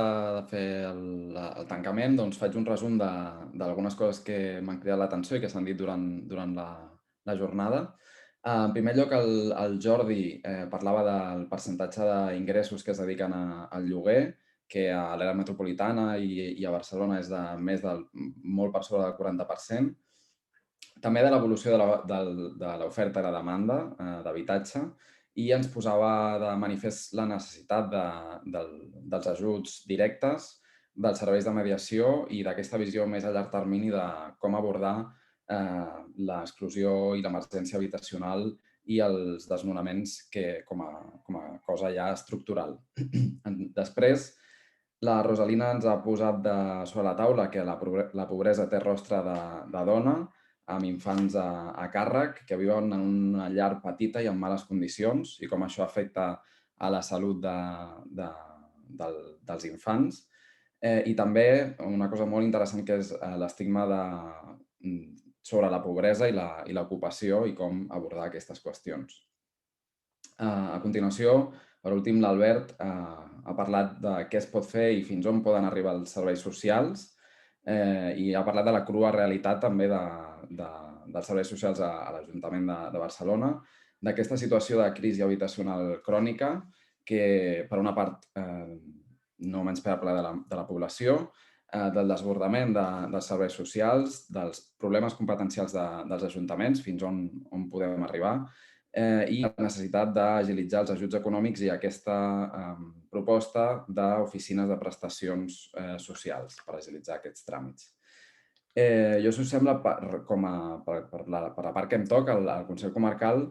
fer el tancament, faig un resum d'algunes coses que m'han cridat l'atenció i que s'han dit durant la jornada. En primer lloc, el Jordi parlava del percentatge d'ingressos que es dediquen al lloguer, que a l'àrea metropolitana i a Barcelona és molt per sobre del 40%. També de l'evolució de l'oferta i la demanda d'habitatge, i ens posava de manifest la necessitat dels ajuts directes, dels serveis de mediació i d'aquesta visió més a llarg termini de com abordar l'exclusió i l'emergència habitacional i els desnonaments com a cosa ja estructural. Després, la Rosalina ens ha posat sobre la taula que la pobresa té rostre de dona, amb infants a càrrec, que viuen en una llar petita i en males condicions, i com això afecta a la salut dels infants. I també una cosa molt interessant, que és l'estigma sobre la pobresa i l'ocupació i com abordar aquestes qüestions. A continuació, per últim, l'Albert ha parlat de què es pot fer i fins on poden arribar els serveis socials, i ha parlat de la crua realitat també dels serveis socials a l'Ajuntament de Barcelona, d'aquesta situació de crisi habitacional crònica que, per una part, no menyspreable de la població, del desbordament dels serveis socials, dels problemes competencials dels ajuntaments, fins on podem arribar, i la necessitat d'agilitzar els ajuts econòmics i aquesta proposta d'oficines de prestacions socials per agilitzar aquests tràmits. Jo, si us sembla, per la part que em toca, al Consell Comarcal,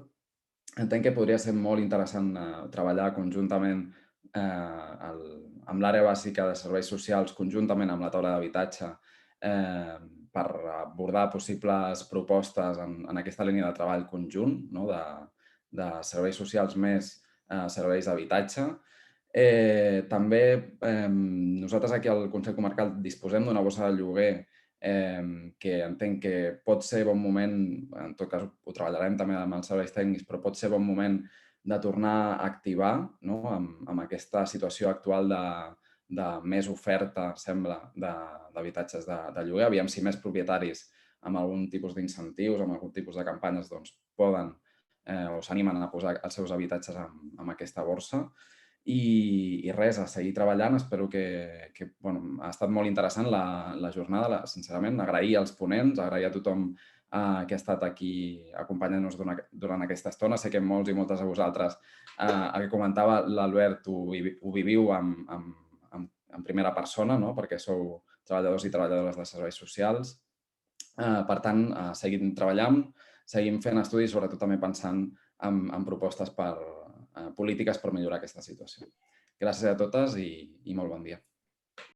entenc que podria ser molt interessant treballar conjuntament amb l'àrea bàsica de serveis socials, conjuntament amb la taula d'habitatge, per abordar possibles propostes en aquesta línia de treball conjunt, de serveis socials més serveis d'habitatge. També nosaltres aquí al Consell Comarcal disposem d'una bossa de lloguer que entenc que pot ser bon moment, en tot cas ho treballarem també amb els serveis tècnics, però pot ser bon moment de tornar a activar amb aquesta situació actual de més oferta, sembla, d'habitatges de lloguer. Aviam si més propietaris amb algun tipus d'incentius, amb algun tipus de campanyes, poden o s'animen a posar els seus habitatges en aquesta borsa. I res, a seguir treballant. Espero que ha estat molt interessant la jornada, sincerament. Agrair als ponents, agrair a tothom que ha estat aquí acompanyant-nos durant aquesta estona. Sé que molts i moltes de vosaltres, el que comentava l'Albert, ho viviu en primera persona, perquè sou treballadors i treballadores de serveis socials. Per tant, seguim treballant, seguim fent estudis, sobretot també pensant en propostes polítiques per millorar aquesta situació. Gràcies a totes i molt bon dia.